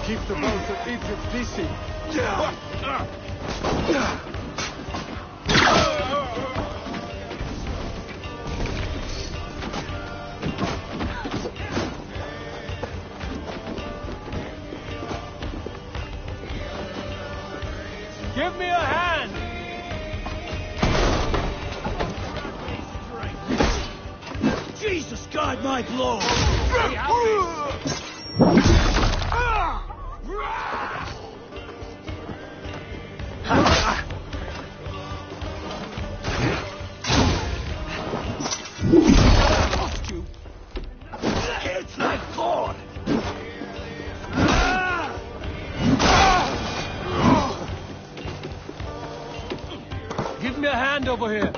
Keep the bones of Egypt busy. Give me a hand! Jesus, guide my blow! It's like God! Give me a hand over here.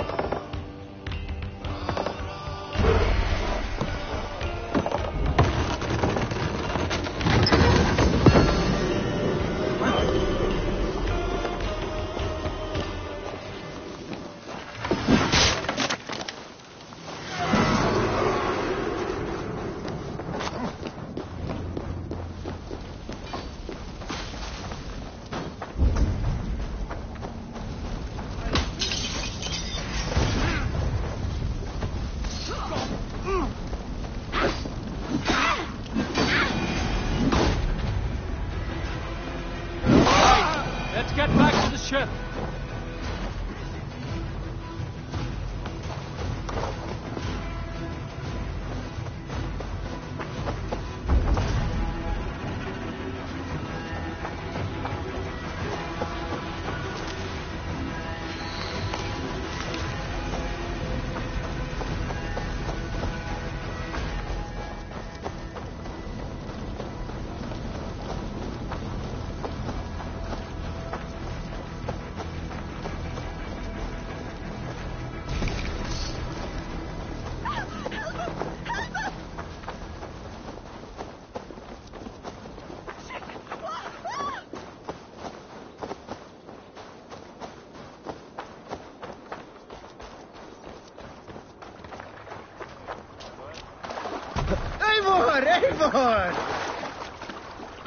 Eivor!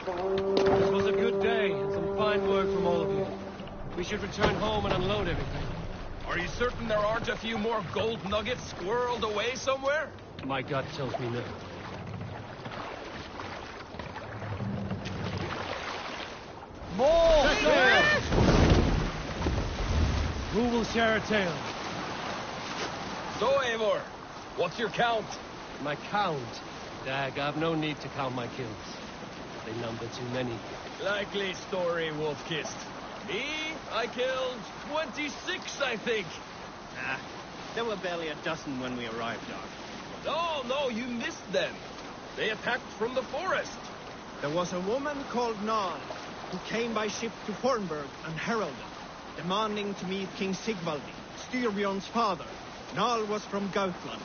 This was a good day, and some fine work from all of you. We should return home and unload everything. Are you certain there aren't a few more gold nuggets squirreled away somewhere? My gut tells me no. More sail! Who will share a tale? So, Eivor, what's your count? My count? Dag, I've no need to count my kills. They number too many. Likely story, Wolfkist. Me? I killed 26, I think. Ah, there were barely a dozen when we arrived, Doc. No, you missed them. They attacked from the forest. There was a woman called Nal, who came by ship to Fornburg and heralded, demanding to meet King Sigvaldi, Styrbjorn's father. Nal was from Gautland.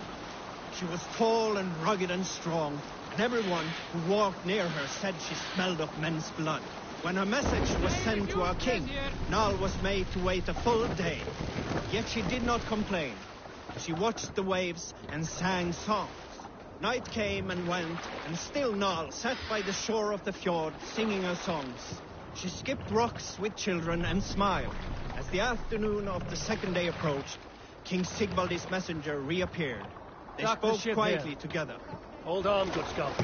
She was tall and rugged and strong, and everyone who walked near her said she smelled of men's blood. When a message was sent to our king, Nal was made to wait a full day. Yet she did not complain. She watched the waves and sang songs. Night came and went, and still Nal sat by the shore of the fjord singing her songs. She skipped rocks with children and smiled. As the afternoon of the second day approached, King Sigvaldi's messenger reappeared. They Dock the spoke ship quietly here. together. Hold on, good scout.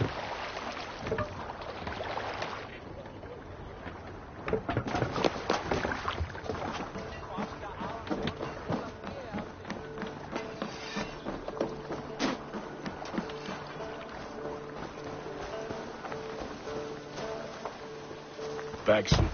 Back soon.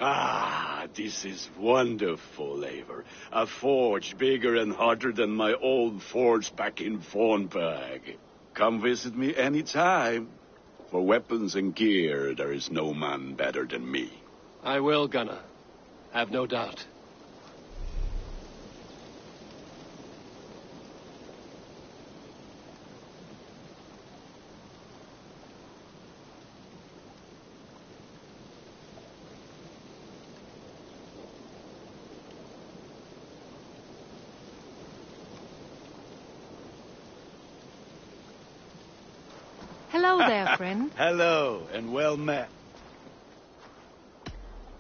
Ah, this is wonderful, Eivor. A forge bigger and hotter than my old forge back in Fornburg. Come visit me any time. For weapons and gear, there is no man better than me. I will, Gunnar. Have no doubt. Hello there, friend. Hello, and well met.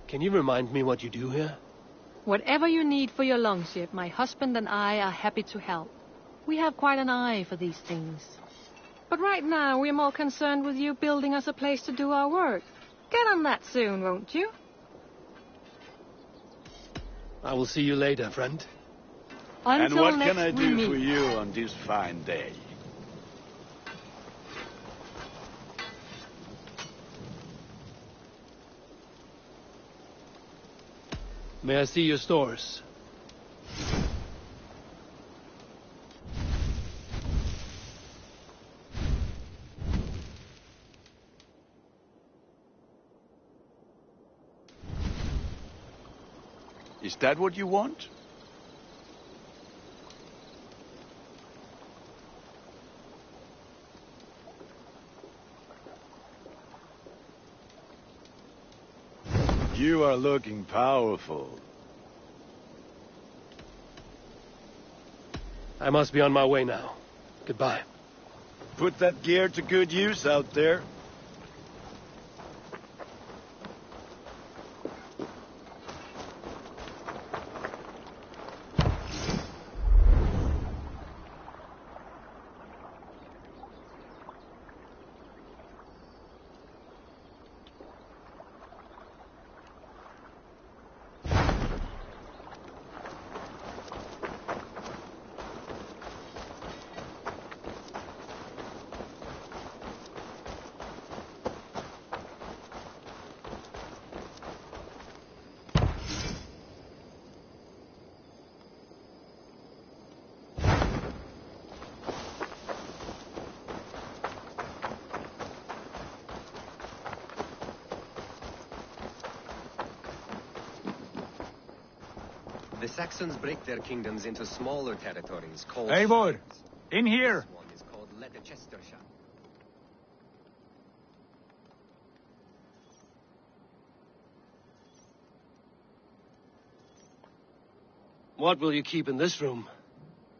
Can you remind me what you do here? Whatever you need for your longship, my husband and I are happy to help. We have quite an eye for these things. But right now, we're more concerned with you building us a place to do our work. Get on that soon, won't you? I will see you later, friend. And Until what next can I we do meet. for you on this fine day? May I see your stores? Is that what you want? You are looking powerful. I must be on my way now. Goodbye. Put that gear to good use out there. The Saxons break their kingdoms into smaller territories called... Eivor, in here! This one is called Leicestershire. What will you keep in this room?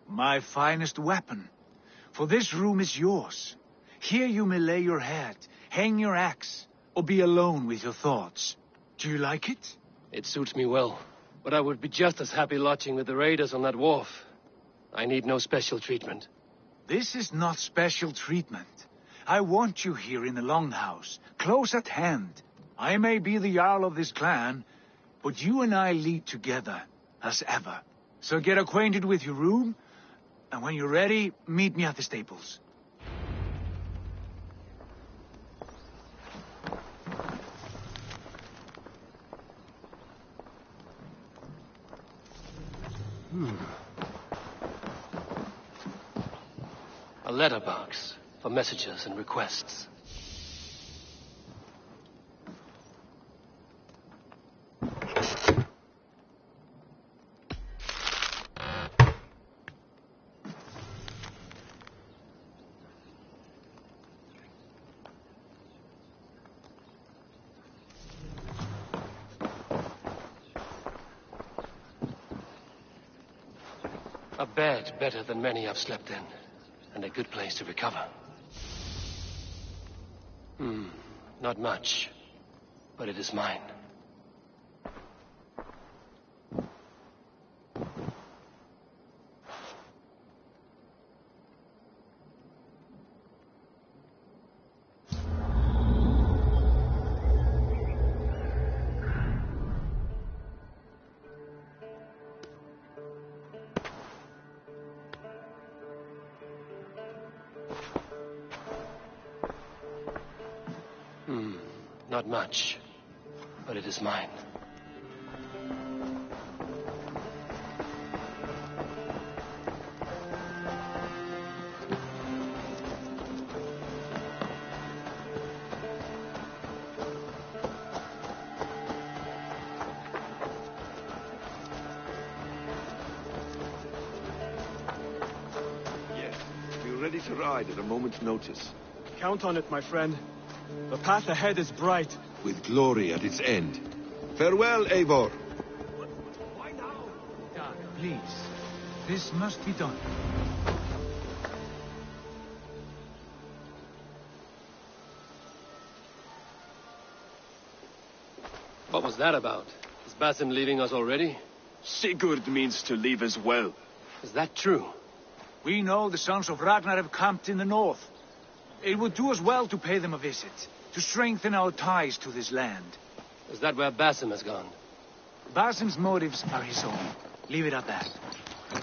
My finest weapon. For this room is yours. Here you may lay your head, hang your axe, or be alone with your thoughts. Do you like it? It suits me well. But I would be just as happy lodging with the raiders on that wharf. I need no special treatment. This is not special treatment. I want you here in the Longhouse, close at hand. I may be the Jarl of this clan, but you and I lead together, as ever. So get acquainted with your room, and when you're ready, meet me at the stables. A letterbox for messages and requests. A bed better than many I've slept in, and a good place to recover. Not much, but it is mine. Not much, but it is mine. Yes, we're ready to ride at a moment's notice. Count on it, my friend. The path ahead is bright. With glory at its end. Farewell, Eivor. Why now? Dag, please. This must be done. What was that about? Is Basim leaving us already? Sigurd means to leave as well. Is that true? We know the sons of Ragnar have camped in the north. It would do us well to pay them a visit, to strengthen our ties to this land. Is that where Basim has gone? Basim's motives are his own. Leave it at that.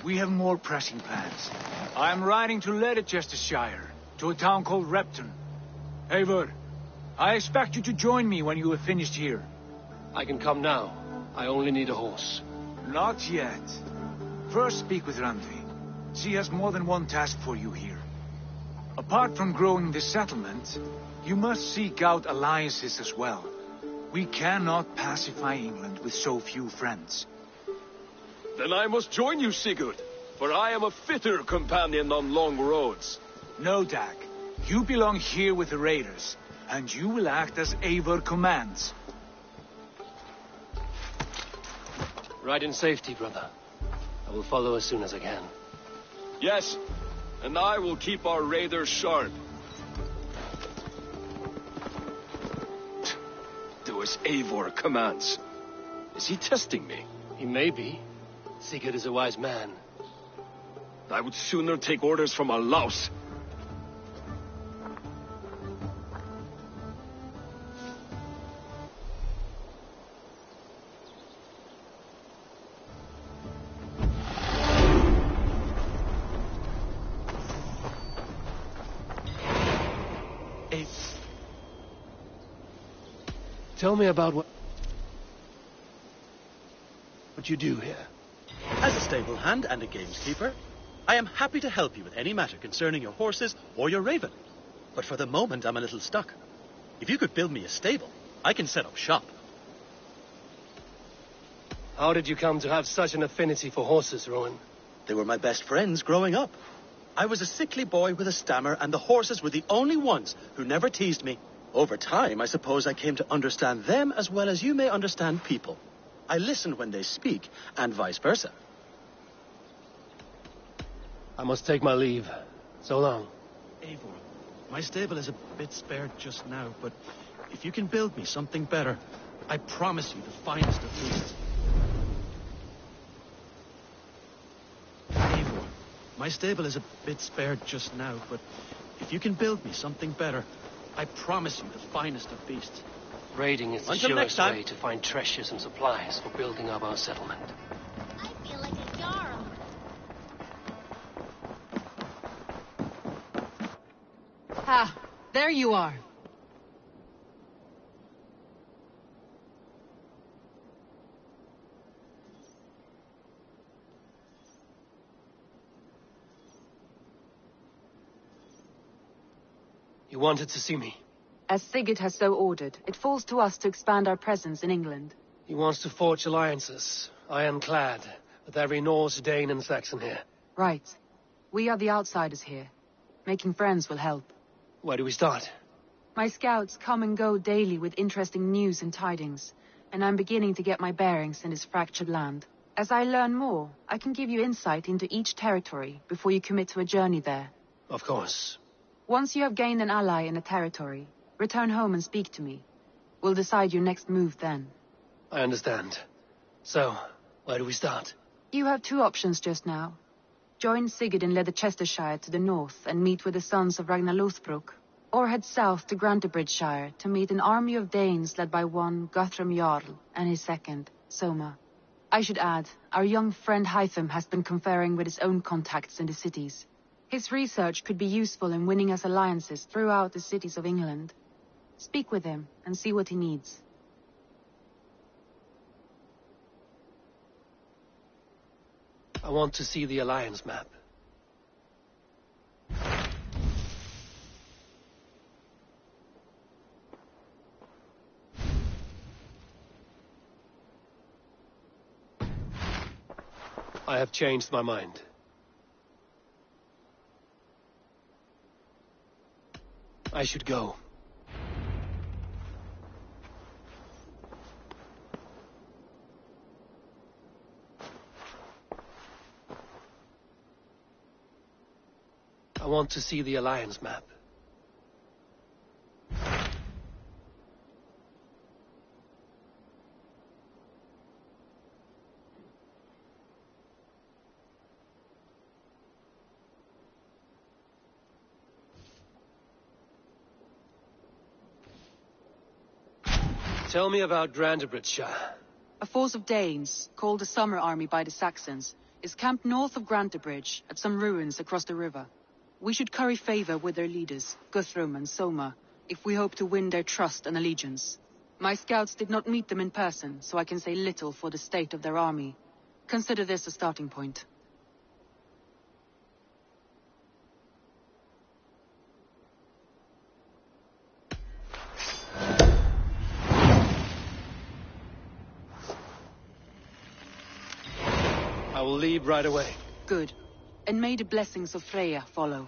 We have more pressing plans. I am riding to Leicestershire, to a town called Repton. Eivor, I expect you to join me when you have finished here. I can come now. I only need a horse. Not yet. First speak with Randvi. She has more than one task for you here. Apart from growing this settlement, you must seek out alliances as well. We cannot pacify England with so few friends. Then I must join you, Sigurd, for I am a fitter companion on long roads. No, Dag. You belong here with the raiders, and you will act as Eivor commands. Ride in safety, brother. I will follow as soon as I can. Yes, and I will keep our raiders sharp. Do as Eivor commands. Is he testing me? He may be. Sigurd is a wise man. I would sooner take orders from a louse. Tell me about what you do here. As a stable hand and a gameskeeper, I am happy to help you with any matter concerning your horses or your raven. But for the moment, I'm a little stuck. If you could build me a stable, I can set up shop. How did you come to have such an affinity for horses, Rowan? They were my best friends growing up. I was a sickly boy with a stammer, and the horses were the only ones who never teased me. Over time, I suppose I came to understand them as well as you may understand people. I listen when they speak, and vice versa. I must take my leave. So long. Eivor, my stable is a bit spared just now, but if you can build me something better, I promise you the finest of beasts. Eivor, my stable is a bit spared just now, but if you can build me something better, I promise you the finest of beasts. Raiding is the Until next surest time. way to find treasures and supplies for building up our settlement. I feel like a jarl. Ah, there you are. You wanted to see me? As Sigurd has so ordered, it falls to us to expand our presence in England. He wants to forge alliances, ironclad, with every Norse, Dane, and Saxon here. Right. We are the outsiders here. Making friends will help. Where do we start? My scouts come and go daily with interesting news and tidings, and I'm beginning to get my bearings in this fractured land. As I learn more, I can give you insight into each territory before you commit to a journey there. Of course. Once you have gained an ally in a territory, return home and speak to me. We'll decide your next move then. I understand. So, where do we start? You have two options just now. Join Sigurd in Leicestershire to the north and meet with the sons of Ragnar Lothbrok, or head south to Grantebridgeshire to meet an army of Danes led by one Guthrum Jarl and his second, Soma. I should add, our young friend Hytham has been conferring with his own contacts in the cities. His research could be useful in winning us alliances throughout the cities of England. Speak with him and see what he needs. I want to see the alliance map. I have changed my mind. I should go. I want to see the alliance map. Tell me about Grantebridgeshire. A force of Danes, called the Summer Army by the Saxons, is camped north of Grantebridge at some ruins across the river. We should curry favor with their leaders, Guthrum and Soma, if we hope to win their trust and allegiance. My scouts did not meet them in person, so I can say little for the state of their army. Consider this a starting point. I will leave right away. Good. And may the blessings of Freya follow.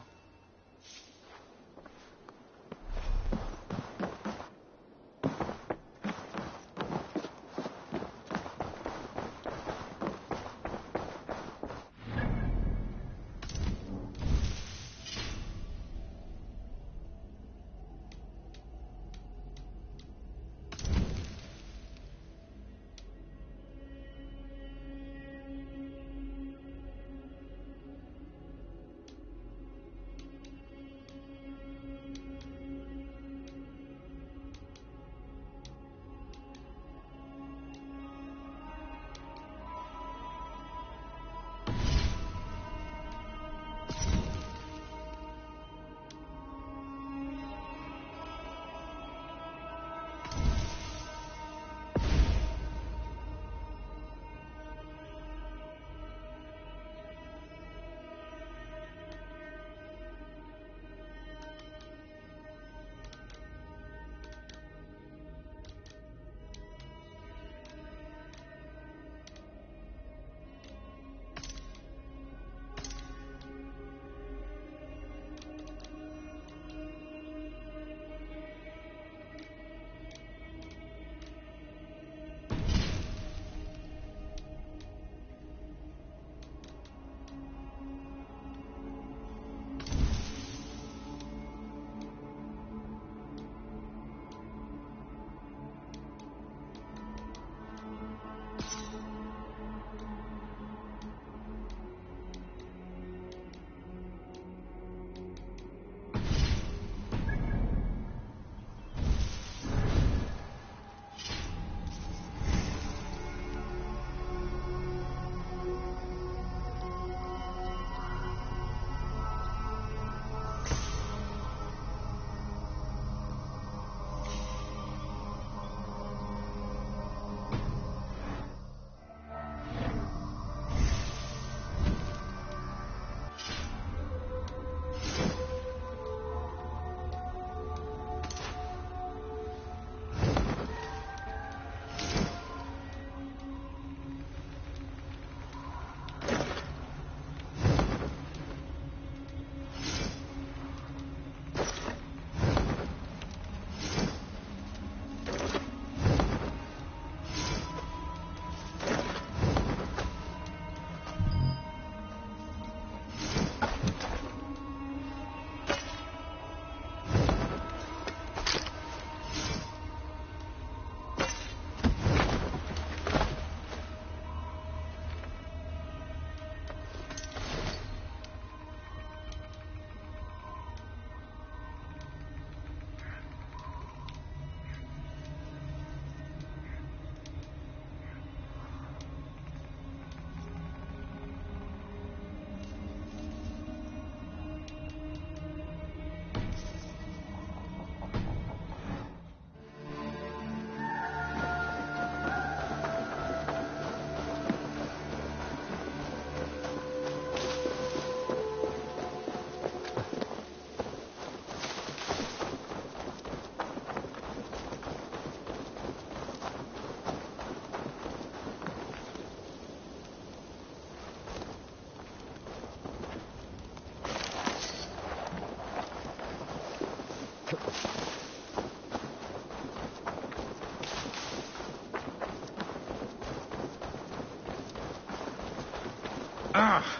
Ah!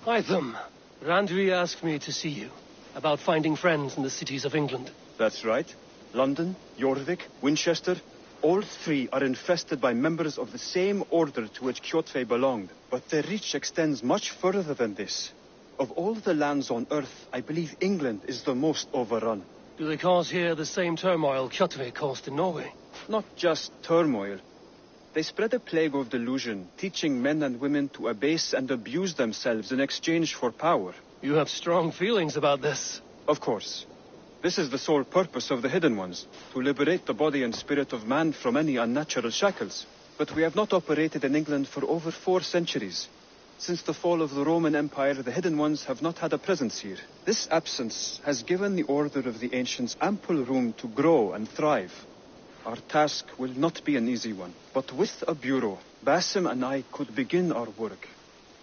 Hytham, Randvi asked me to see you about finding friends in the cities of England. That's right. London, Jorvik, Winchester, all three are infested by members of the same order to which Kjotve belonged. But their reach extends much further than this. Of all the lands on Earth, I believe England is the most overrun. Do they cause here the same turmoil Kjotve caused in Norway? Not just turmoil. They spread a plague of delusion, teaching men and women to abase and abuse themselves in exchange for power. You have strong feelings about this. Of course. This is the sole purpose of the Hidden Ones, to liberate the body and spirit of man from any unnatural shackles. But we have not operated in England for over 4 centuries. Since the fall of the Roman Empire, the Hidden Ones have not had a presence here. This absence has given the Order of the Ancients ample room to grow and thrive. Our task will not be an easy one, but with a bureau, Basim and I could begin our work.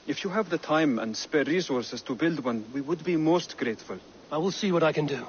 If you have the time and spare resources to build one, we would be most grateful. I will see what I can do.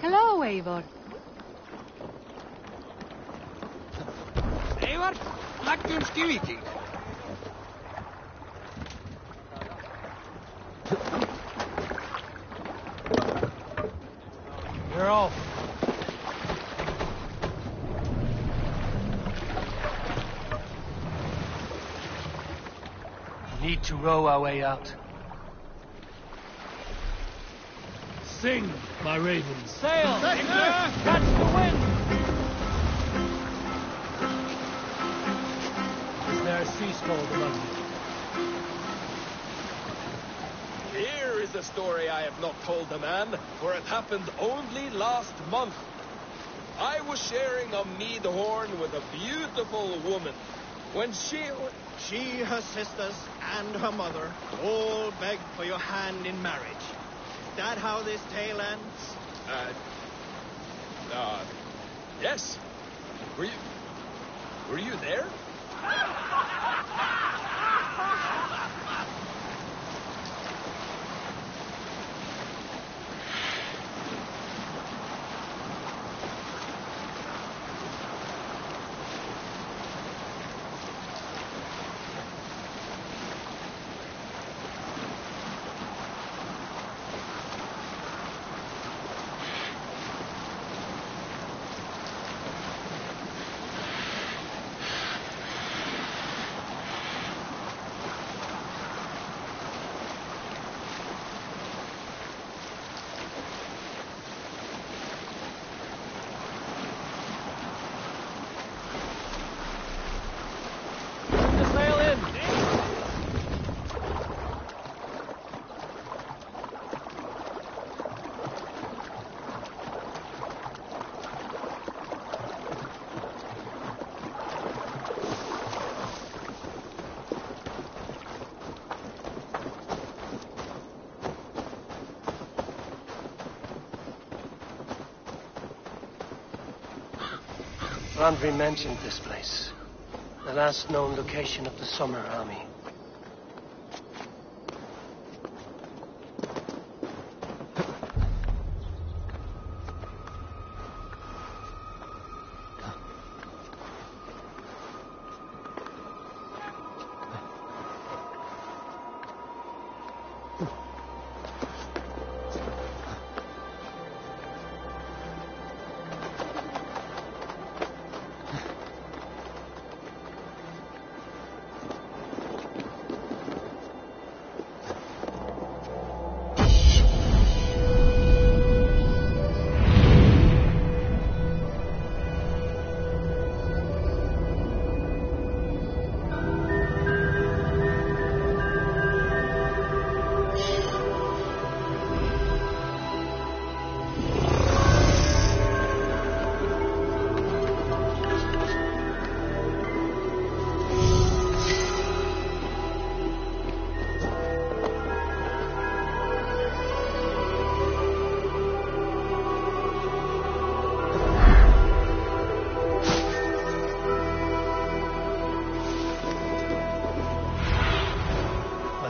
Hello, Eivor. Eivor, leggjum skilvíking. You're off. We need to row our way out. Sing, my ravens. Sail! Catch the wind! Is there a sea scold among you? Here is a story I have not told the man, for it happened only last month. I was sharing a mead horn with a beautiful woman. When she, her sisters, and her mother all begged for your hand in marriage. Is that how this tale ends? Yes. Were you there? Randvi mentioned this place. The last known location of the Summer Army.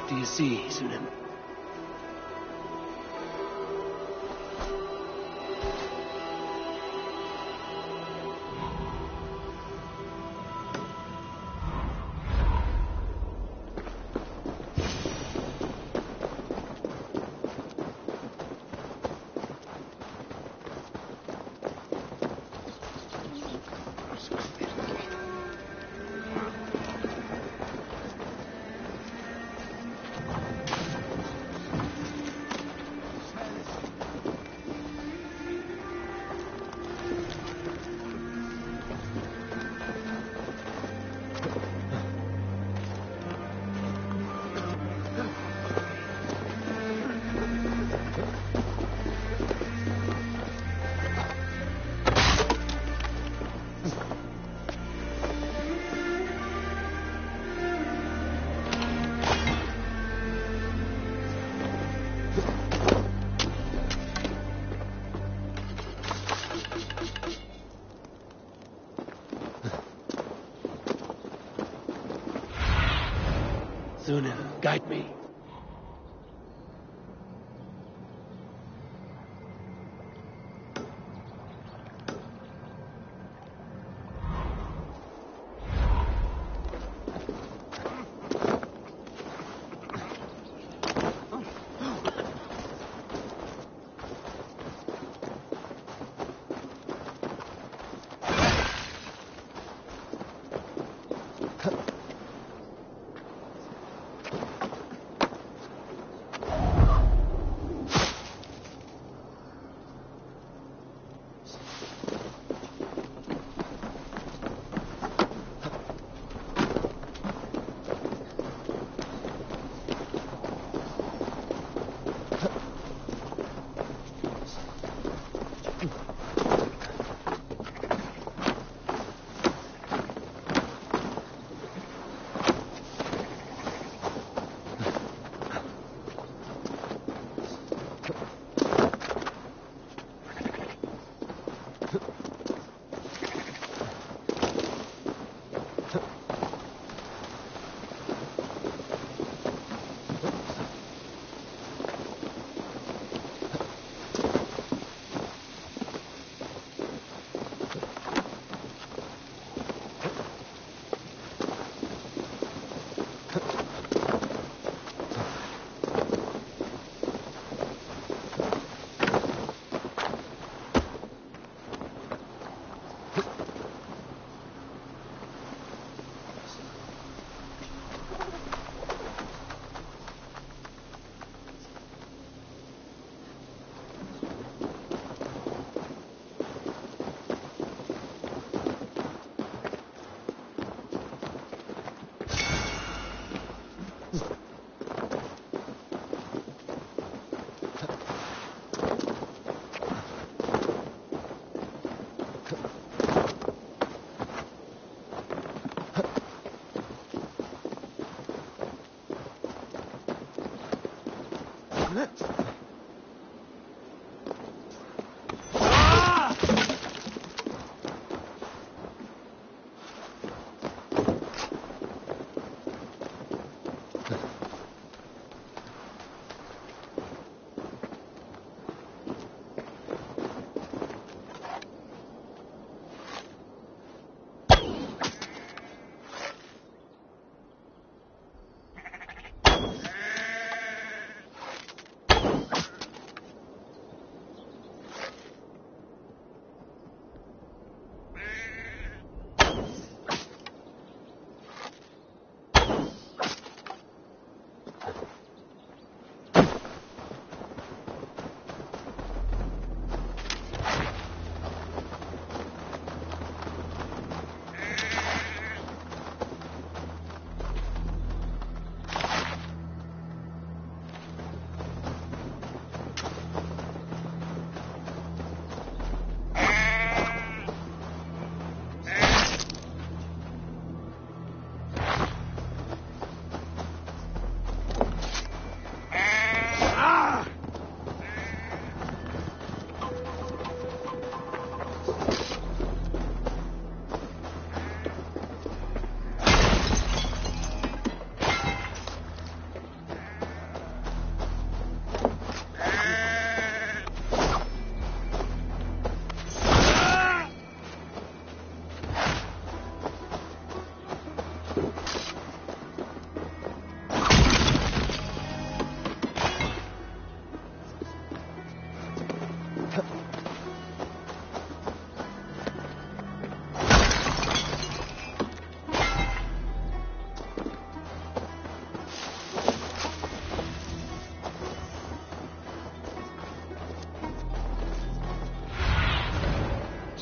What do you see, Sunan? Sunan, guide me.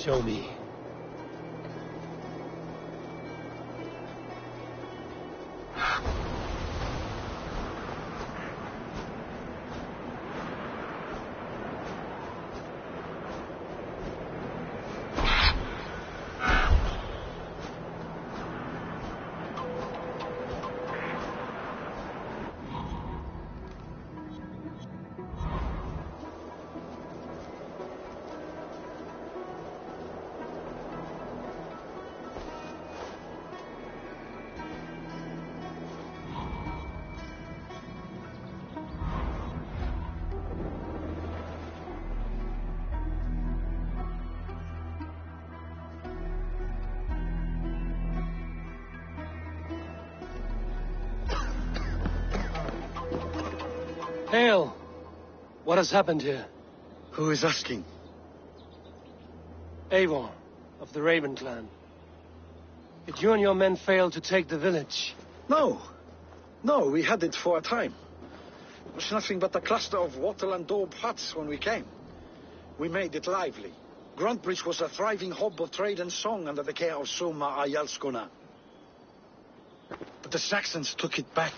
Show me. Hail! What has happened here? Who is asking? Eivor, of the Raven clan. Did you and your men fail to take the village? No. No, we had it for a time. It was nothing but a cluster of wattle and daub huts when we came. We made it lively. Gruntbridge was a thriving hub of trade and song under the care of Soma Ayalskona. But the Saxons took it back.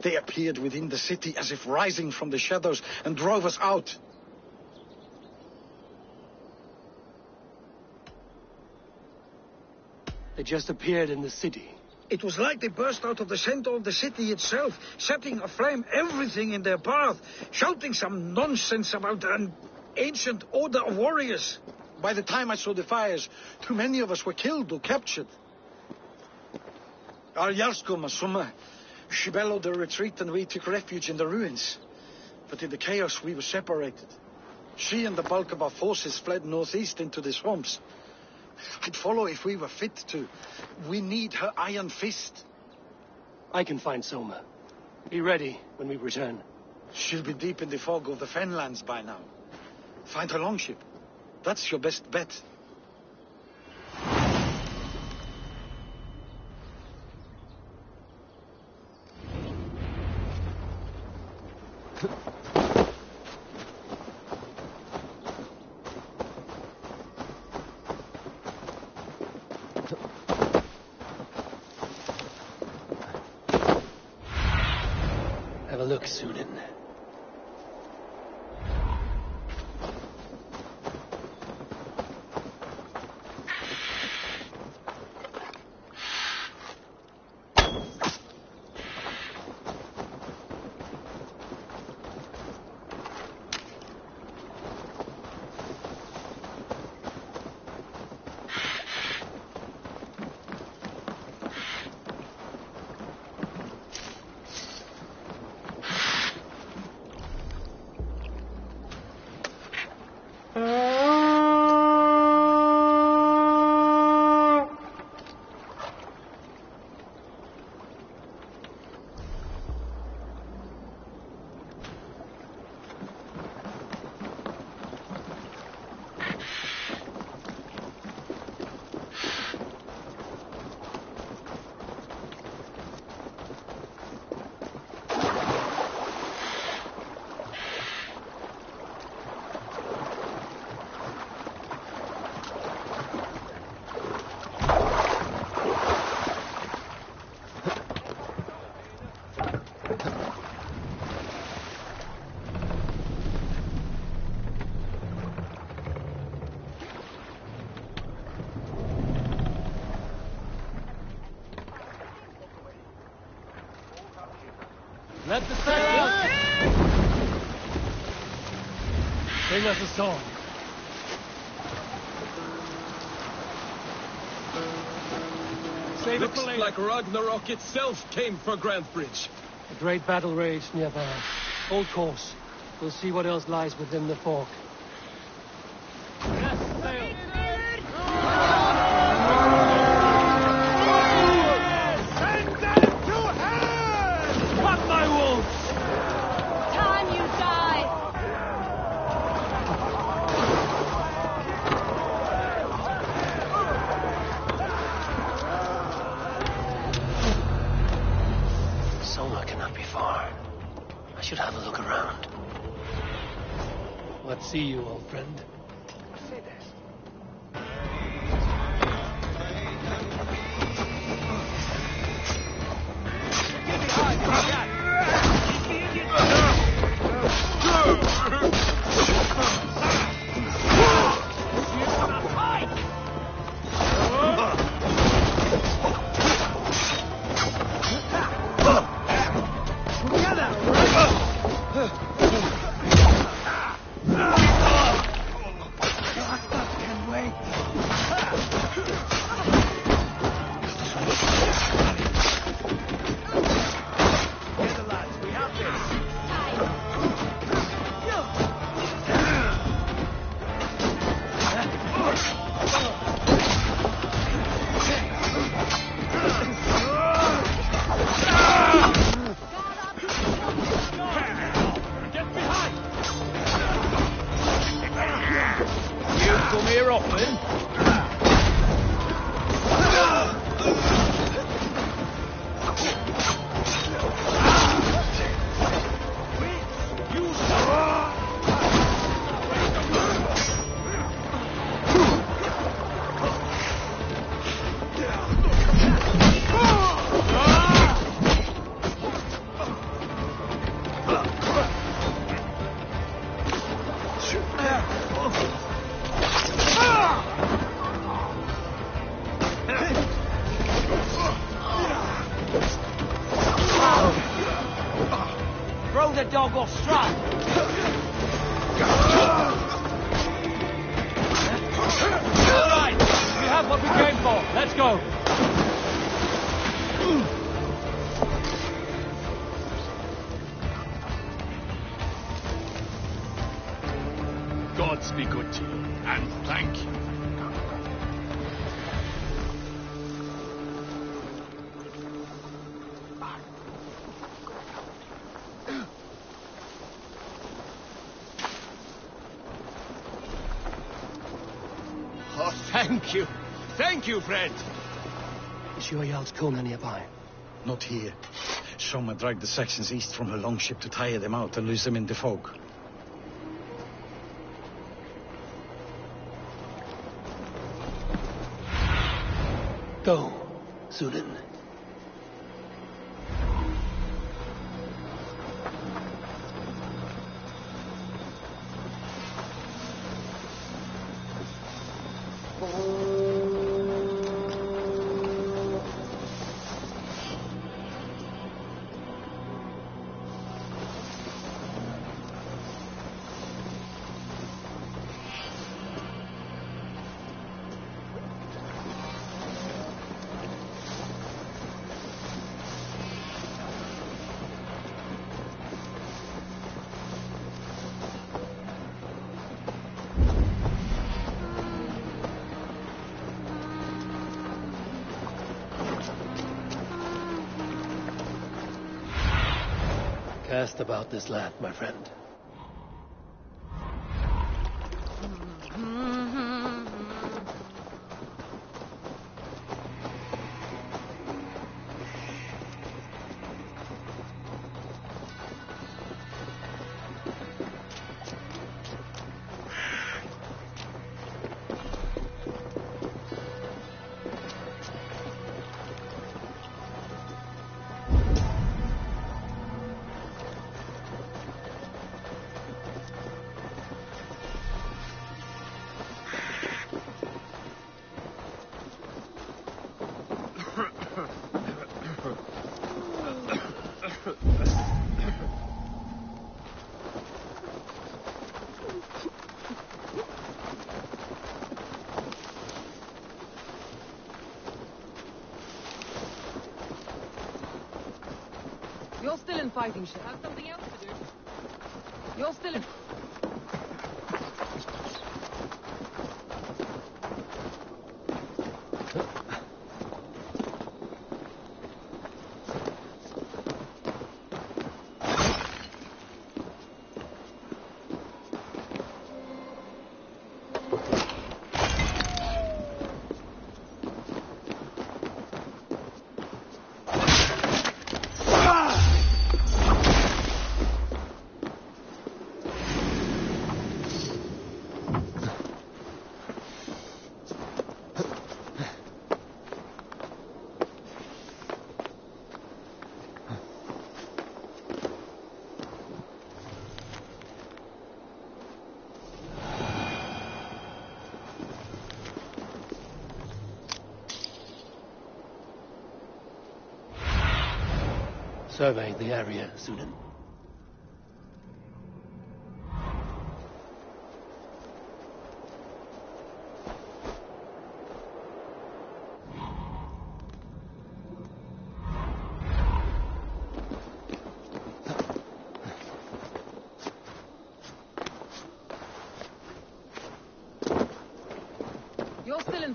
They appeared within the city as if rising from the shadows and drove us out. They just appeared in the city. It was like they burst out of the center of the city itself, setting aflame everything in their path, shouting some nonsense about an ancient order of warriors. By the time I saw the fires, too many of us were killed or captured. Arjalsko Masuma, she bellowed a retreat and we took refuge in the ruins. But in the chaos we were separated. She and the bulk of our forces fled northeast into the swamps. I'd follow if we were fit to. We need her iron fist. I can find Soma. Be ready when we return. She'll be deep in the fog of the Fenlands by now. Find her longship. That's your best bet. Have a look, Sunan. Let the sail! Sing us a song. Looks like Ragnarok itself came for Grantbridge. A great battle raged nearby. Hold course. We'll see what else lies within the fork. Yes, sail! I should have a look around. What see you, old friend? Throw the dog off stride. Right, we have what we came for. Let's go. Gods be good to you, and thank you. Oh, thank you. Thank you, friend. Is your Jarl's Kona nearby? Not here. Soma dragged the Saxons east from her longship to tire them out and lose them in the fog. Go, Sudan. Cast about this land, my friend. You're still in fighting shape. Have something else to do. You're still in... Survey the area, Sudan.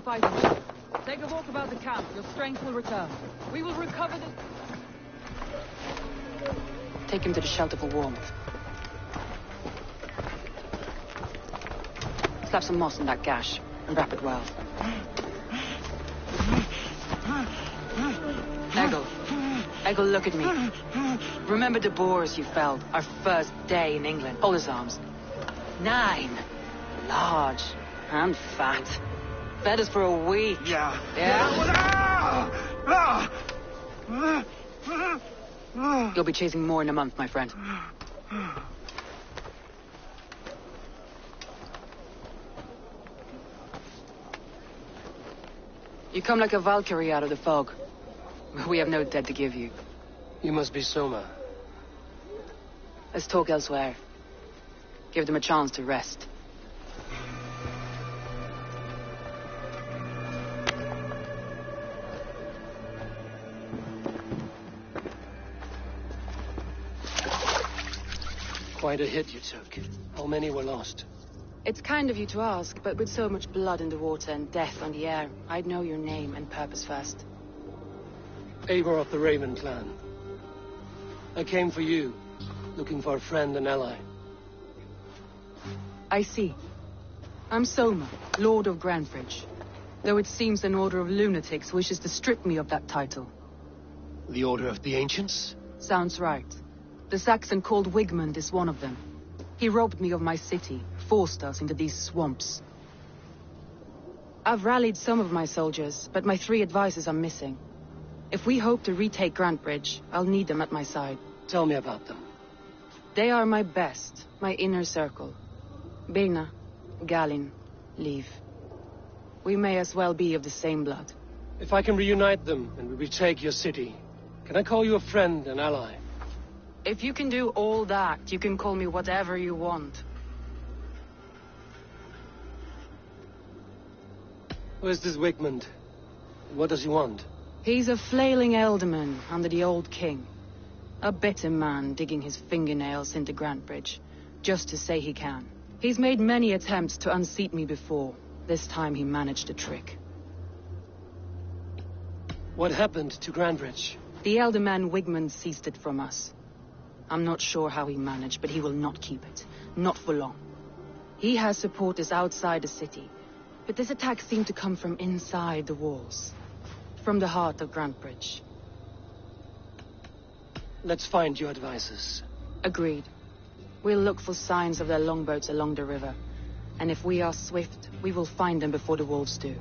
fighting. Take a walk about the camp. Your strength will return. We will recover the... Take him to the shelter for warmth. Slap some moss in that gash and wrap it well. Eggle, look at me. Remember the bores you felled our first day in England? Hold his arms. 9. Large and fat. Fed us for a week. Yeah. You'll be chasing more in a month, my friend. You come like a Valkyrie out of the fog. We have no dead to give you. You must be Soma. Let's talk elsewhere. Give them a chance to rest. Quite a hit you took. How many were lost? It's kind of you to ask, but with so much blood in the water and death on the air, I'd know your name and purpose first. Eivor of the Raven clan. I came for you, looking for a friend and ally. I see. I'm Soma, Lord of Grandbridge. Though it seems an order of lunatics wishes to strip me of that title. The Order of the Ancients? Sounds right. The Saxon called Wigmund is one of them. He robbed me of my city, forced us into these swamps. I've rallied some of my soldiers, but my 3 advisors are missing. If we hope to retake Grantbridge, I'll need them at my side. Tell me about them. They are my best, my inner circle. Birna, Galin, Leif. We may as well be of the same blood. If I can reunite them and we retake your city, can I call you a friend and ally? If you can do all that, you can call me whatever you want. Who is this Wigmund? What does he want? He's a flailing elderman under the old king. A bitter man digging his fingernails into Grantbridge, just to say he can. He's made many attempts to unseat me before. This time he managed a trick. What happened to Grantbridge? The elderman Wigmund seized it from us. I'm not sure how he managed, but he will not keep it. Not for long. He has supporters outside the city, but this attack seemed to come from inside the walls. From the heart of Grantbridge. Let's find your advisors. Agreed. We'll look for signs of their longboats along the river. And if we are swift, we will find them before the wolves do.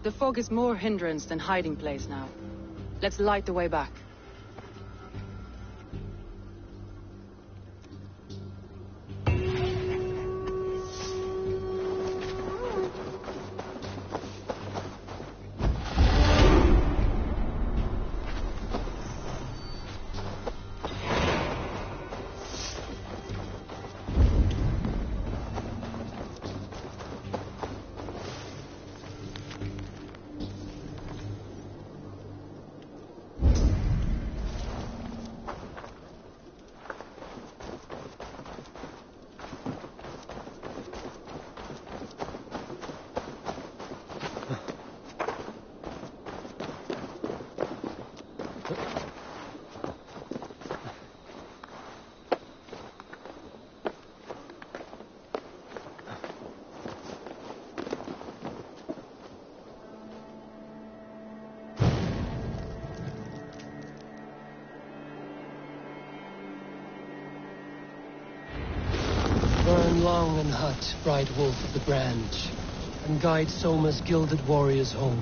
The fog is more hindrance than hiding place now. Let's light the way back. Burn long and hot, bright wolf of the branch, and guide Soma's gilded warriors home.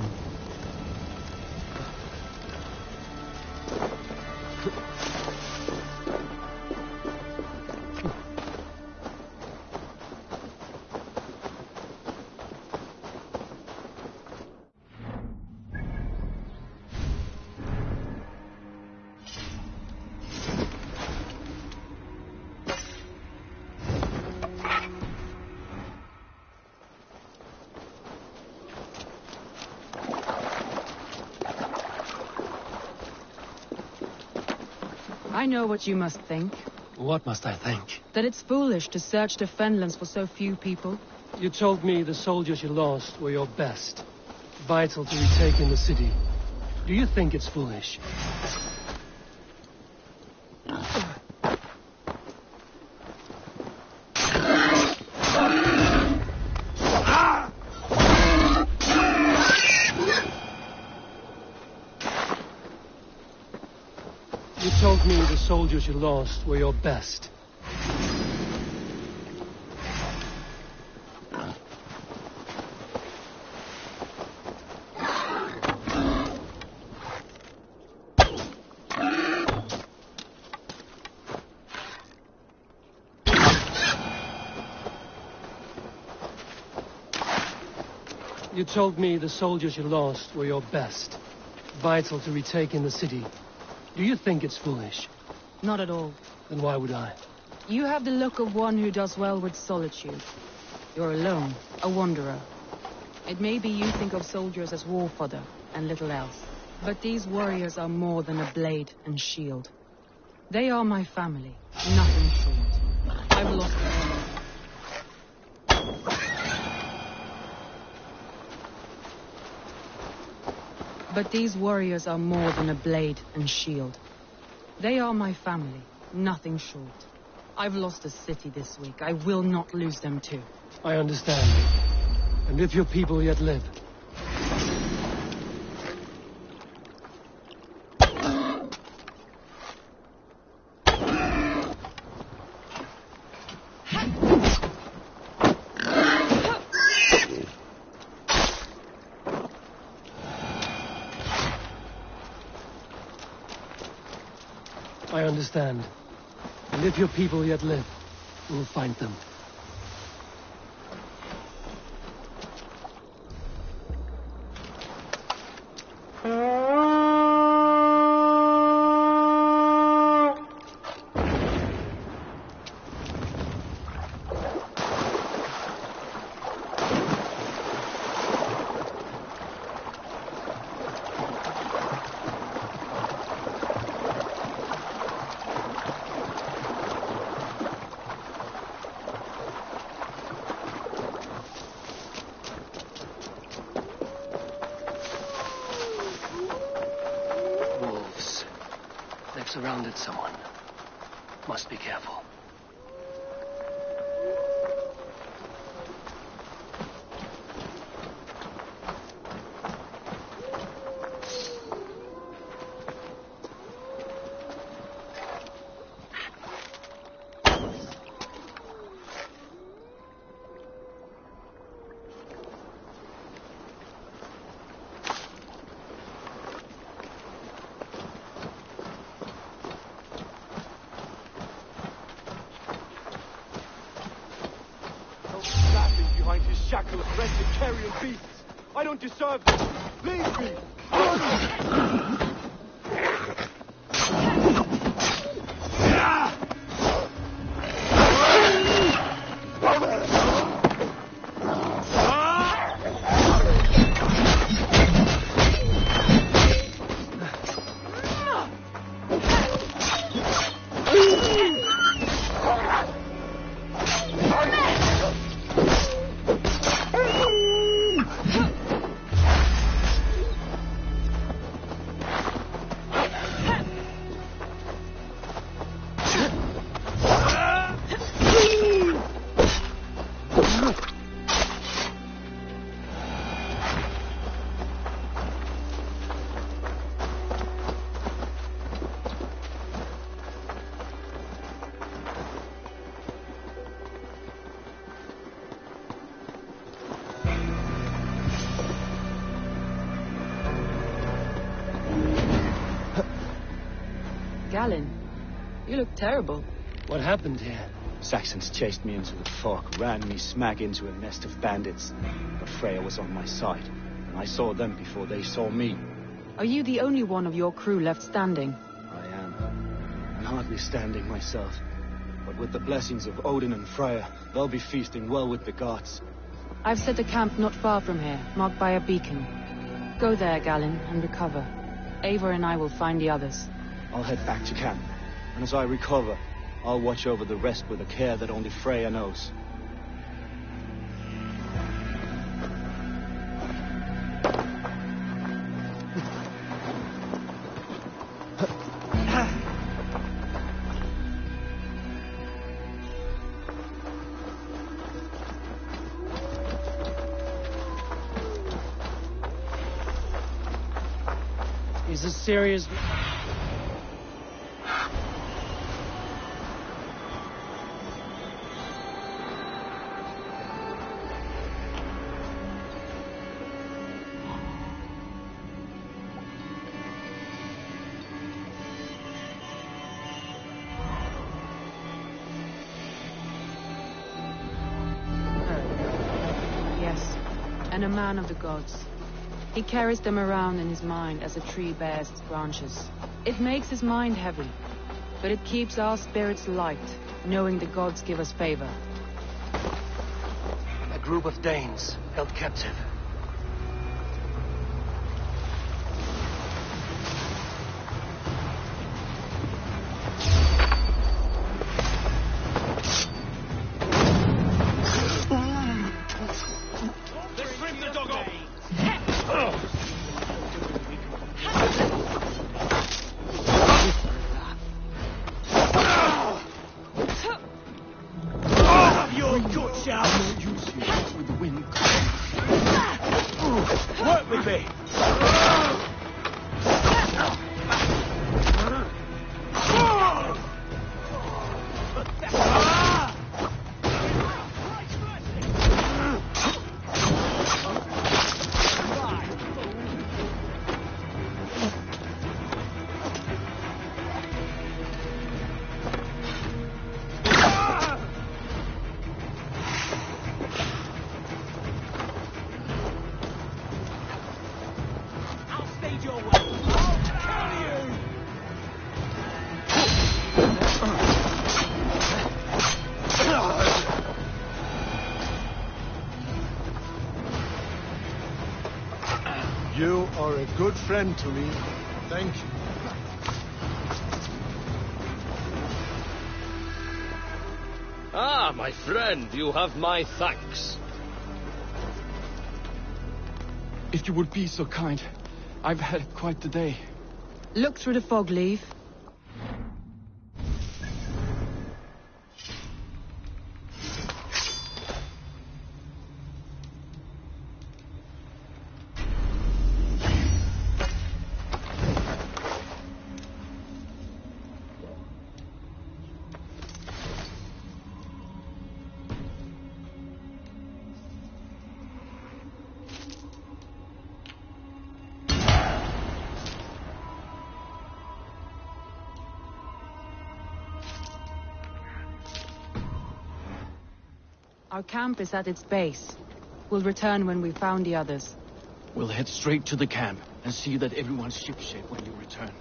I know what you must think. What must I think? That it's foolish to search the Fenlands for so few people. You told me the soldiers you lost were your best. Vital to retaking the city. Do you think it's foolish? You told me the soldiers you lost were your best. You told me the soldiers you lost were your best. Vital to retaking the city. Do you think it's foolish? Not at all. Then why would I? You have the look of one who does well with solitude. You're alone, a wanderer. It may be you think of soldiers as war fodder and little else. But these warriors are more than a blade and shield. They are my family, nothing short. I've lost them. But these warriors are more than a blade and shield. They are my family, nothing short. I've lost a city this week. I will not lose them too. I understand. And if your people yet live... I understand. And if your people yet live, we'll find them. They've surrounded someone. Must be careful. Shackles, wretched carrion beasts! I don't deserve this! Leave me! Galen, you look terrible. What happened here? Saxons chased me into the fog, ran me smack into a nest of bandits. But Freya was on my side, and I saw them before they saw me. Are you the only one of your crew left standing? I am. And hardly standing myself. But with the blessings of Odin and Freya, they'll be feasting well with the gods. I've set a camp not far from here, marked by a beacon. Go there, Galen, and recover. Eivor and I will find the others. I'll head back to camp, and as I recover, I'll watch over the rest with a care that only Freya knows. He's a serious... And a man of the gods. He carries them around in his mind as a tree bears its branches. It makes his mind heavy, but it keeps our spirits light, knowing the gods give us favor. A group of Danes held captive. Work with me! You are a good friend to me. Thank you. Ah, my friend, you have my thanks. If you would be so kind, I've had quite the day. Look through the fog, Leaf. Our camp is at its base. We'll return when we've found the others. We'll head straight to the camp and see that everyone's shipshape when you return.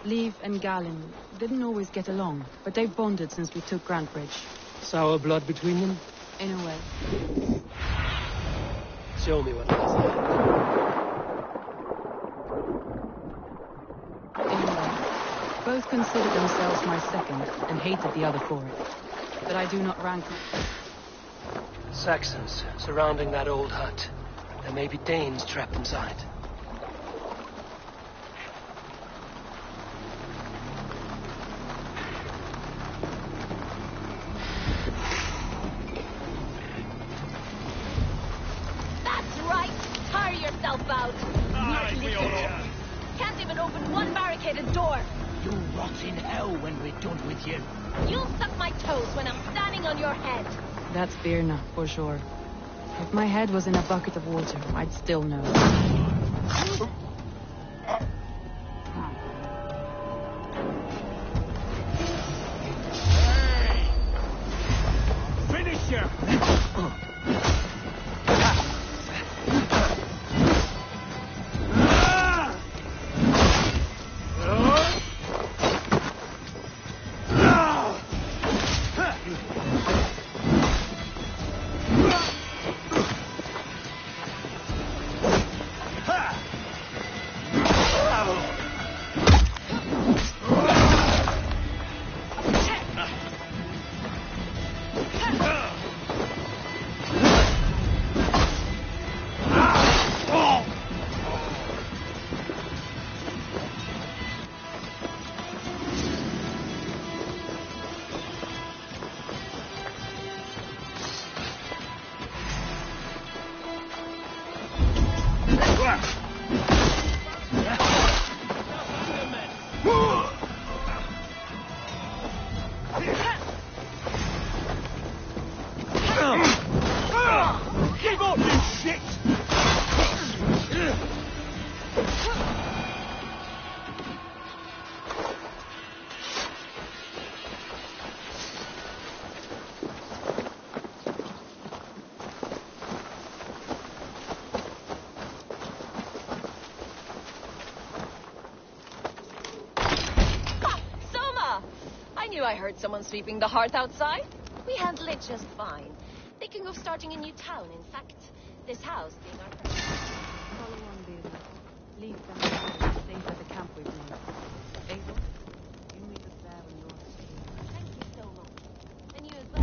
Leif and Galen didn't always get along, but they've bonded since we took Grantbridge. Sour blood between them? In a way. Show me what it is. Both considered themselves my second and hated the other for it. But I do not rank them. Saxons surrounding that old hut. There may be Danes trapped inside. That's right! Tire yourself out! Aye, we all are. Can't even open one barricaded door! You rot in hell when we're done with you. You'll suck my toes when I'm standing on your head! That's Birna, for sure. If my head was in a bucket of water, I'd still know. Finish you! you. I heard someone sweeping the hearth outside. We handle it just fine. Thinking of starting a new town, in fact. This house being our first. Follow on, Birna. Leave them behind. Stay at the camp with me. Eivor, you meet us there when you're free. Thank you so much. And you as well.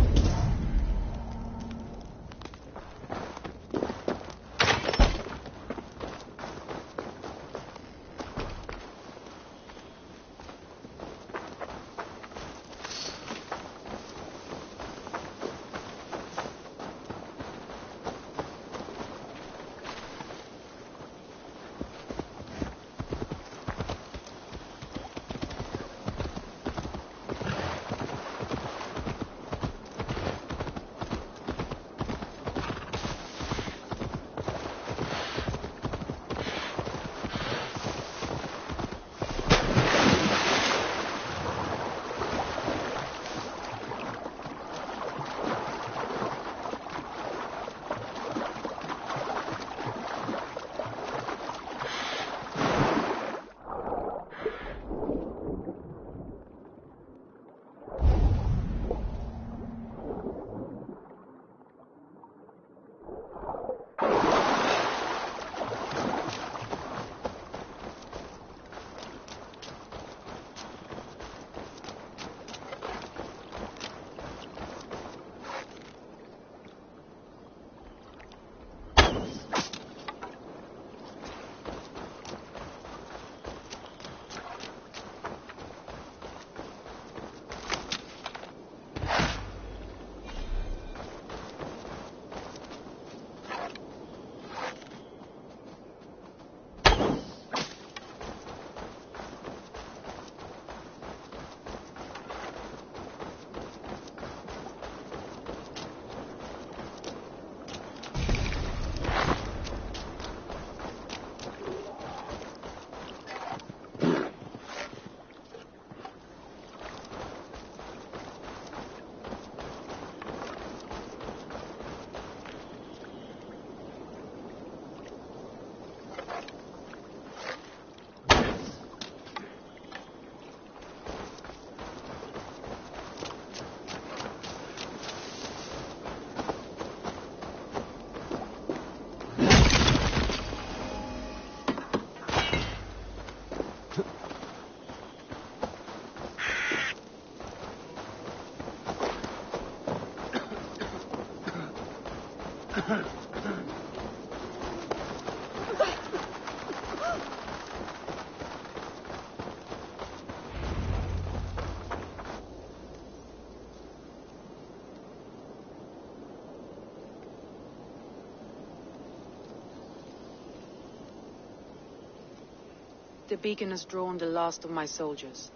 The beacon has drawn the last of my soldiers.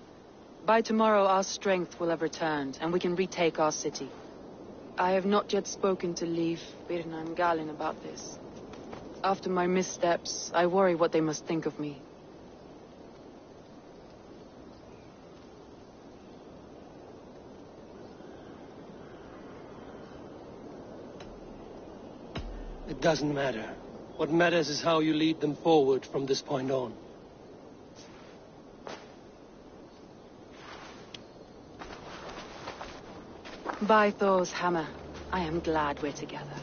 By tomorrow, our strength will have returned, and we can retake our city. I have not yet spoken to Leif, Birna, and Galin about this. After my missteps, I worry what they must think of me. It doesn't matter. What matters is how you lead them forward from this point on. By Thor's hammer, I am glad we're together.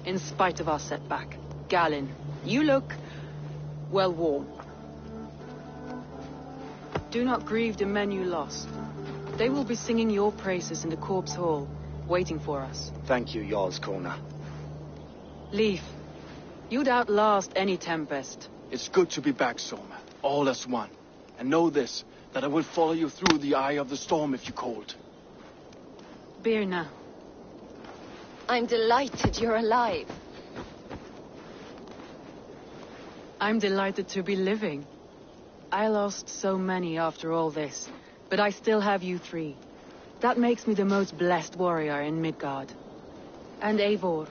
In spite of our setback. Galin, you look, well, warm. Do not grieve the men you lost. They will be singing your praises in the corpse hall, waiting for us. Thank you, Jarl's Kona. Leif, you'd outlast any tempest. It's good to be back, Soma. All as one. And know this, that I will follow you through the eye of the storm if you called. Birna. I'm delighted you're alive. I'm delighted to be living. I lost so many after all this, but I still have you three. That makes me the most blessed warrior in Midgard. And Eivor,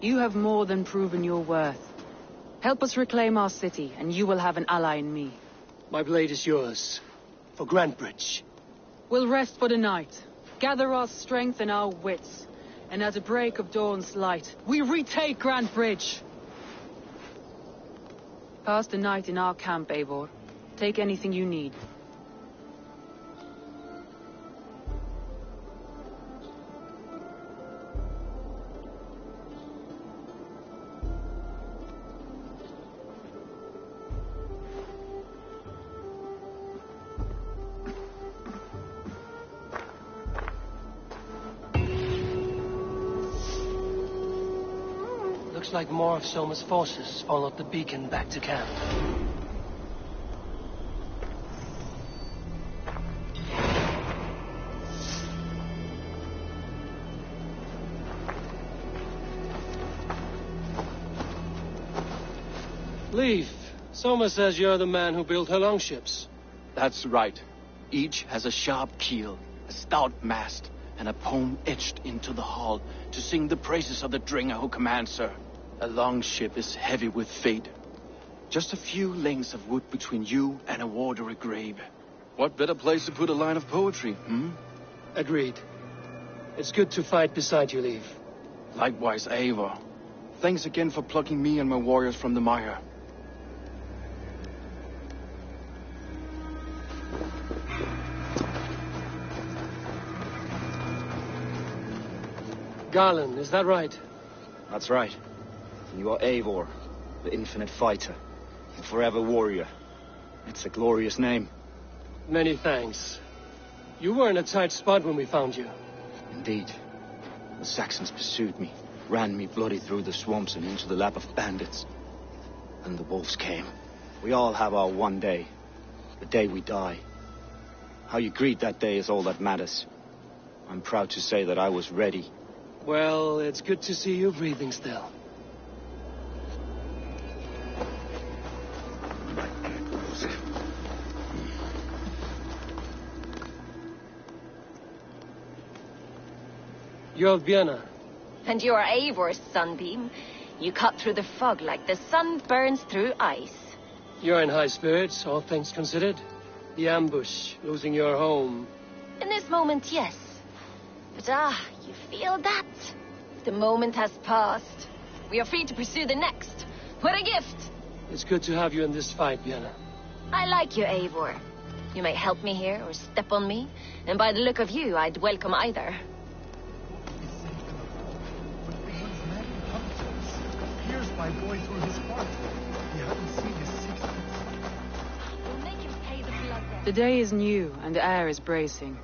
you have more than proven your worth. Help us reclaim our city, and you will have an ally in me. My blade is yours. For Grantbridge. We'll rest for the night. Gather our strength and our wits. And at the break of dawn's light, we retake Grantbridge! Pass the night in our camp, Eivor. Take anything you need. Looks like more of Soma's forces followed the beacon back to camp. Leif, Soma says you're the man who built her longships. That's right. Each has a sharp keel, a stout mast, and a poem etched into the hull to sing the praises of the dringer who commands her. A longship is heavy with fate. Just a few lengths of wood between you and a watery grave. What better place to put a line of poetry, Agreed. It's good to fight beside you, Leif. Likewise, Eivor. Thanks again for plucking me and my warriors from the mire. Garland, is that right? That's right. You are Eivor, the infinite fighter, the forever warrior. It's a glorious name. Many thanks. You were in a tight spot when we found you. Indeed. The Saxons pursued me, ran me bloody through the swamps and into the lap of bandits. And the wolves came. We all have our one day. The day we die. How you greet that day is all that matters. I'm proud to say that I was ready. Well, it's good to see you breathing still. You're Vienna. And you're Eivor's sunbeam. You cut through the fog like the sun burns through ice. You're in high spirits, all things considered. The ambush, losing your home. In this moment, yes. But you feel that? The moment has passed. We are free to pursue the next. What a gift! It's good to have you in this fight, Vienna. I like you, Eivor. You may help me here or step on me, and by the look of you, I'd welcome either. By going through his heart. We haven't seen his secret. We'll make him pay the blood debt. The day is new and the air is bracing.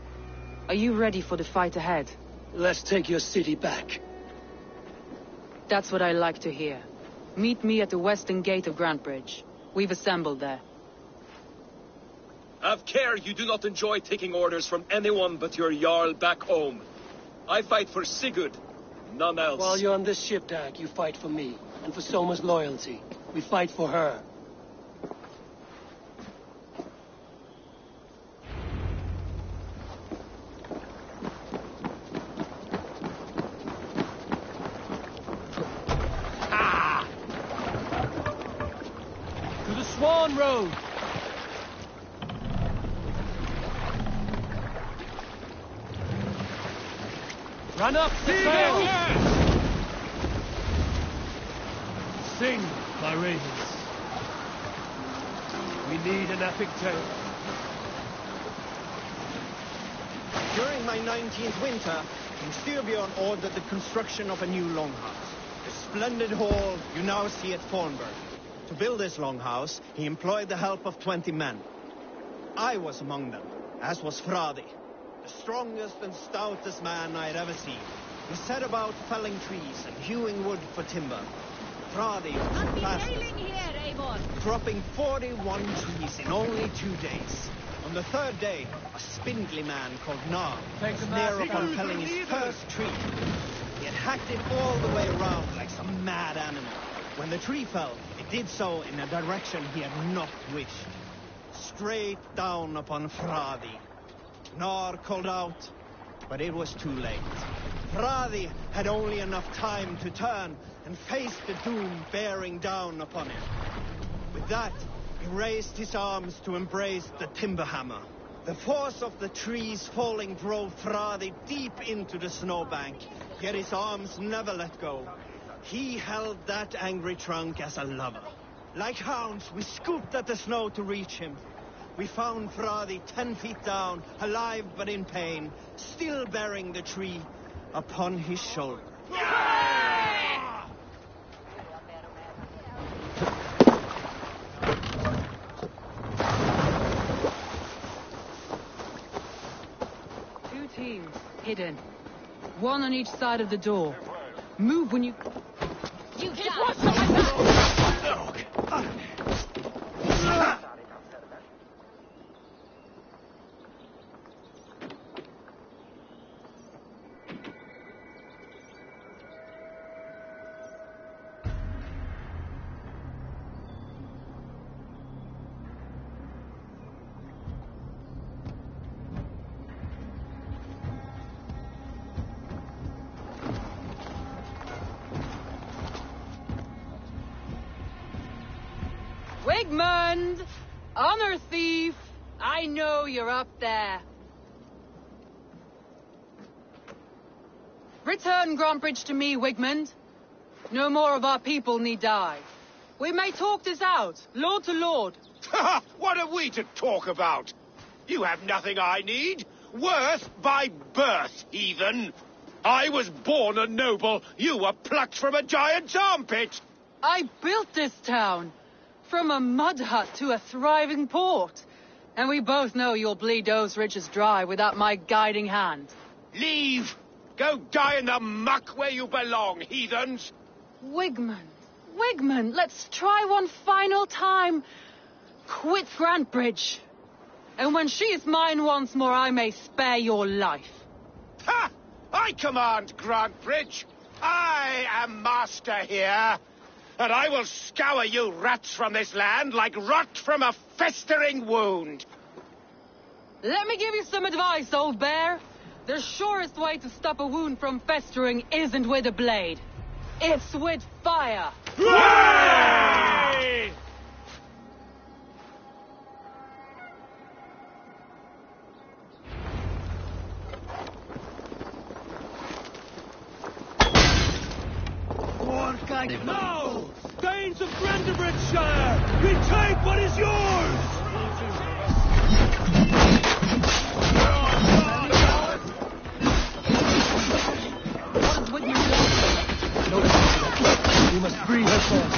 Are you ready for the fight ahead? Let's take your city back. That's what I like to hear. Meet me at the western gate of Grantbridge. We've assembled there. Have care you do not enjoy taking orders from anyone but your Jarl back home. I fight for Sigurd, none else. While you're on this ship, Dag, you fight for me. And for Soma's loyalty. We fight for her. To the Swan Road! Run up the sail! Sing, my ravens. We need an epic tale. During my 19th winter, King Styrbjorn ordered the construction of a new longhouse. The splendid hall you now see at Fornburg. To build this longhouse, he employed the help of 20 men. I was among them, as was Fradi, the strongest and stoutest man I had ever seen. We set about felling trees and hewing wood for timber. Fradi was the fastest, dropping 41 trees in only 2 days. On the third day, a spindly man called Nar was near upon felling his first tree. He had hacked it all the way around like some mad animal. When the tree fell, it did so in a direction he had not wished. Straight down upon Fradi. Nar called out, but it was too late. Fradi had only enough time to turn and face the doom bearing down upon him. With that, he raised his arms to embrace the timber hammer. The force of the trees falling drove Fradi deep into the snowbank, yet his arms never let go. He held that angry trunk as a lover. Like hounds, we scooped at the snow to reach him. We found Fradi 10 feet down, alive but in pain, still bearing the tree upon his shoulder. Two teams, hidden. One on each side of the door. Move when you... You Keep die. watch on my back! Wigmund! Honor thief! I know you're up there. Return Grantbridge to me, Wigmund. No more of our people need die. We may talk this out, lord to lord. What are we to talk about? You have nothing I need. Worth by birth, heathen. I was born a noble. You were plucked from a giant's armpit. I built this town. From a mud hut to a thriving port. And we both know you'll bleed those riches dry without my guiding hand. Leave! Go die in the muck where you belong, heathens! Wigmund, let's try one final time. Quit Grantbridge. And when she is mine once more, I may spare your life. Ha! I command Grantbridge. I am master here. And I will scour you rats from this land like rot from a festering wound. Let me give you some advice, old bear. The surest way to stop a wound from festering isn't with a blade. It's with fire. Hooray! No! Danes of Brandenburgshire! Retake what is yours! What is Wigmund doing? No, we must free her first.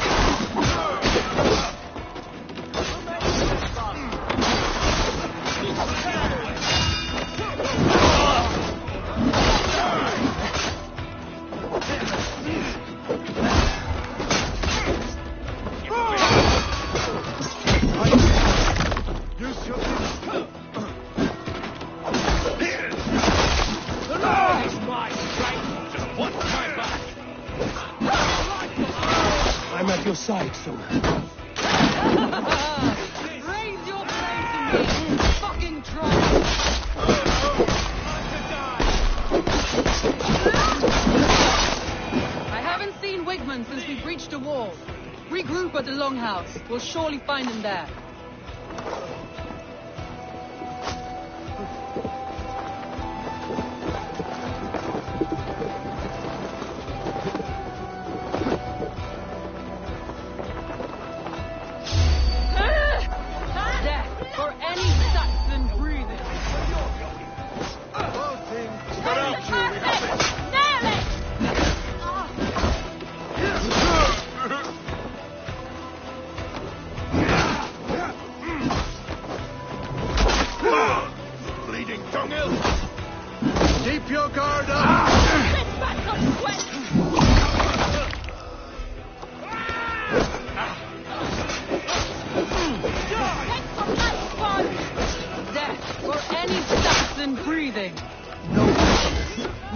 I'm at your side, soldier. Raise your blade to me, you fucking troll! I haven't seen Wigmund since we breached the wall. Regroup at the Longhouse. We'll surely find him there. Death for any Saxon breathing. Bleeding dunghill! Keep your guard up! Death for any Saxon breathing.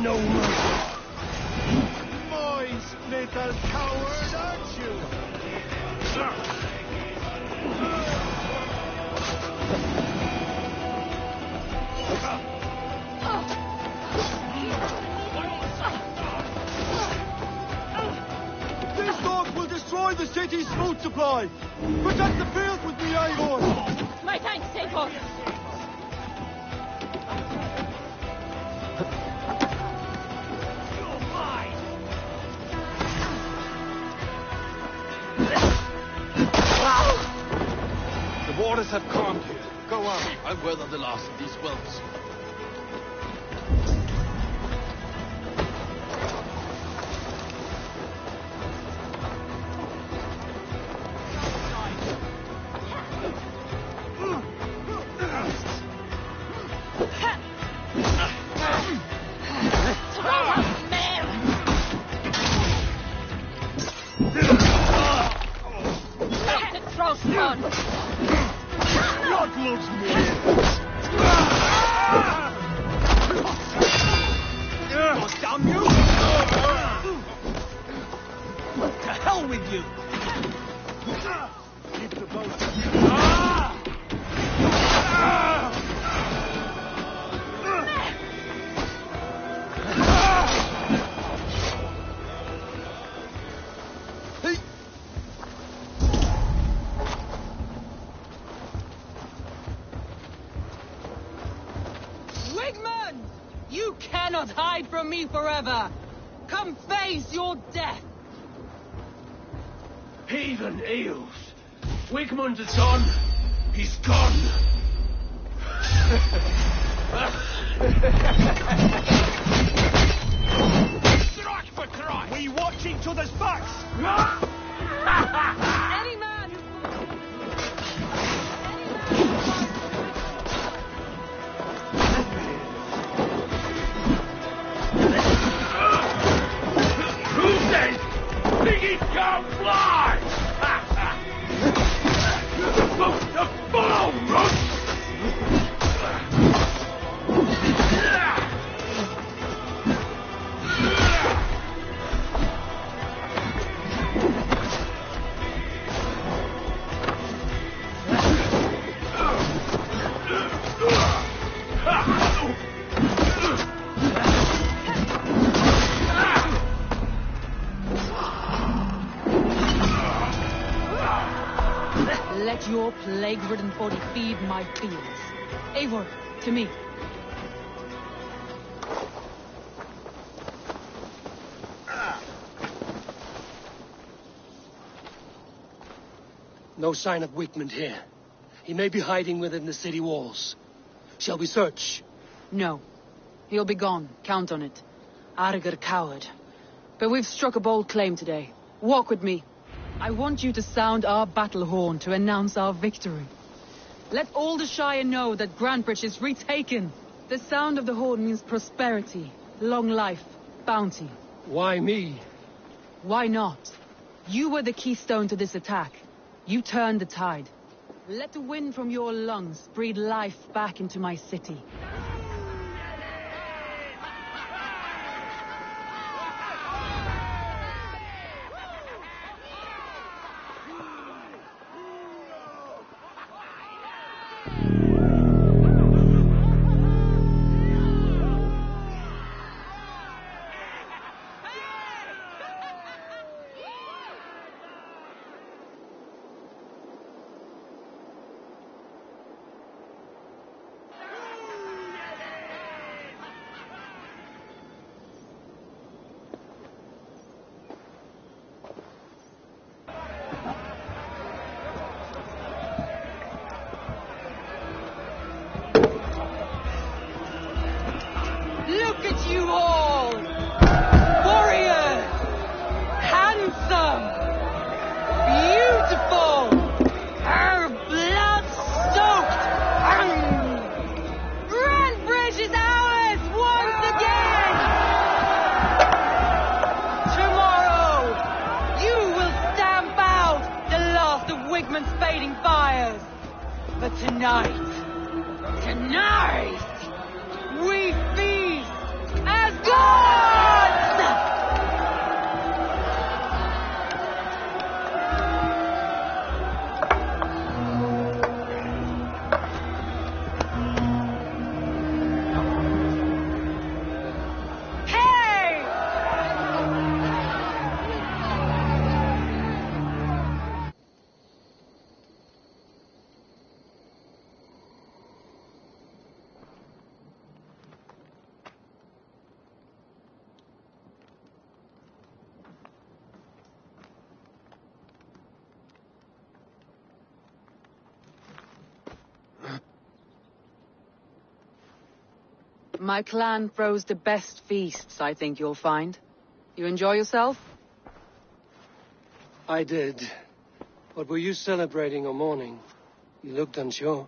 No mercy. Moist little coward, aren't you? This dog will destroy the city's food supply. Protect the field with me, Eivor. My thanks, Eivor. The waters have calmed here. Go on. I've weathered the last of these whelps. cannot hide from me forever. Come face your death. Heathen eels. Wigmund is gone. He's gone. Strike for Christ! We watch each other's backs! Any man Who says piggies can't fly? Follow, Russ! let your plague-ridden body feed my fields. Eivor, to me. No sign of Wigmund here. He may be hiding within the city walls. Shall we search? No. He'll be gone. Count on it. Arger coward. But we've struck a bold claim today. Walk with me. I want you to sound our battle horn to announce our victory. Let all the Shire know that Grantbridge is retaken. The sound of the horn means prosperity, long life, bounty. Why me? Why not? You were the keystone to this attack. You turned the tide. Let the wind from your lungs breathe life back into my city. Look at you all! Warriors! Handsome! Beautiful! Blood-soaked! Grantbridge is ours once again! Tomorrow, you will stamp out the last of Wigmund's fading fires. But tonight, we feast as gods! Hey! My clan throws the best feasts, I think you'll find. You enjoy yourself? I did. But were you celebrating or mourning? You looked unsure.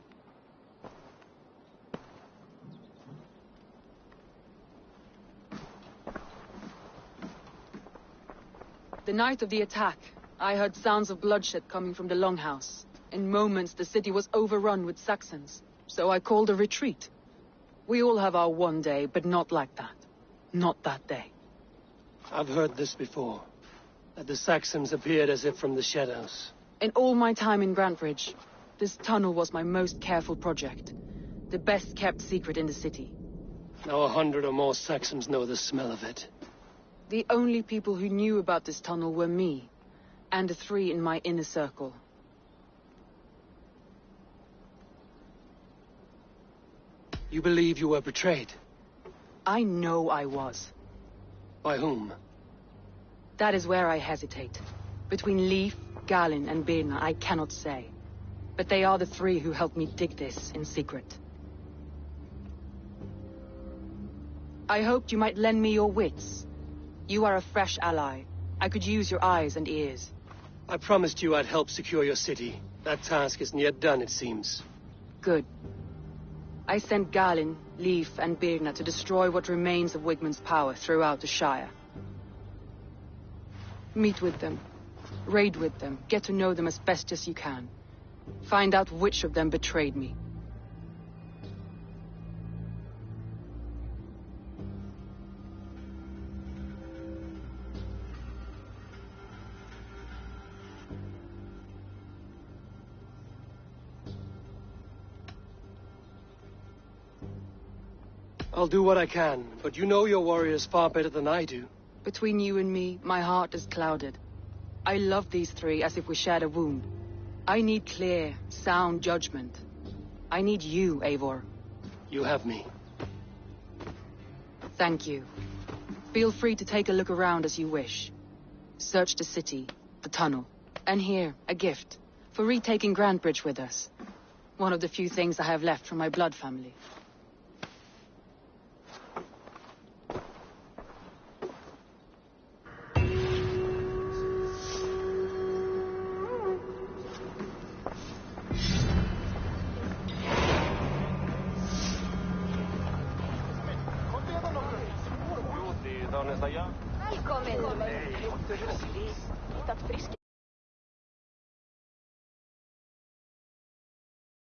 The night of the attack, I heard sounds of bloodshed coming from the Longhouse. In moments, the city was overrun with Saxons, so I called a retreat. We all have our one day, but not like that. Not that day. I've heard this before. That the Saxons appeared as if from the shadows. In all my time in Grantbridge, this tunnel was my most careful project. The best kept secret in the city. Now 100 or more Saxons know the smell of it. The only people who knew about this tunnel were me, and the 3 in my inner circle. You believe you were betrayed? I know I was. By whom? That is where I hesitate. Between Leif, Galin, and Birna, I cannot say. But they are the three who helped me dig this in secret. I hoped you might lend me your wits. You are a fresh ally. I could use your eyes and ears. I promised you I'd help secure your city. That task isn't yet done, it seems. Good. I sent Galin, Leif, and Birna to destroy what remains of Wigmund's power throughout the Shire. Meet with them. Raid with them. Get to know them as best as you can. Find out which of them betrayed me. I'll do what I can, but you know your warriors far better than I do. Between you and me, my heart is clouded. I love these three as if we shared a wound. I need clear, sound judgment. I need you, Eivor. You have me. Thank you. Feel free to take a look around as you wish. Search the city, the tunnel, and here, a gift, for retaking Grantebridge with us. One of the few things I have left from my blood family. Välkommen. Hittat frisk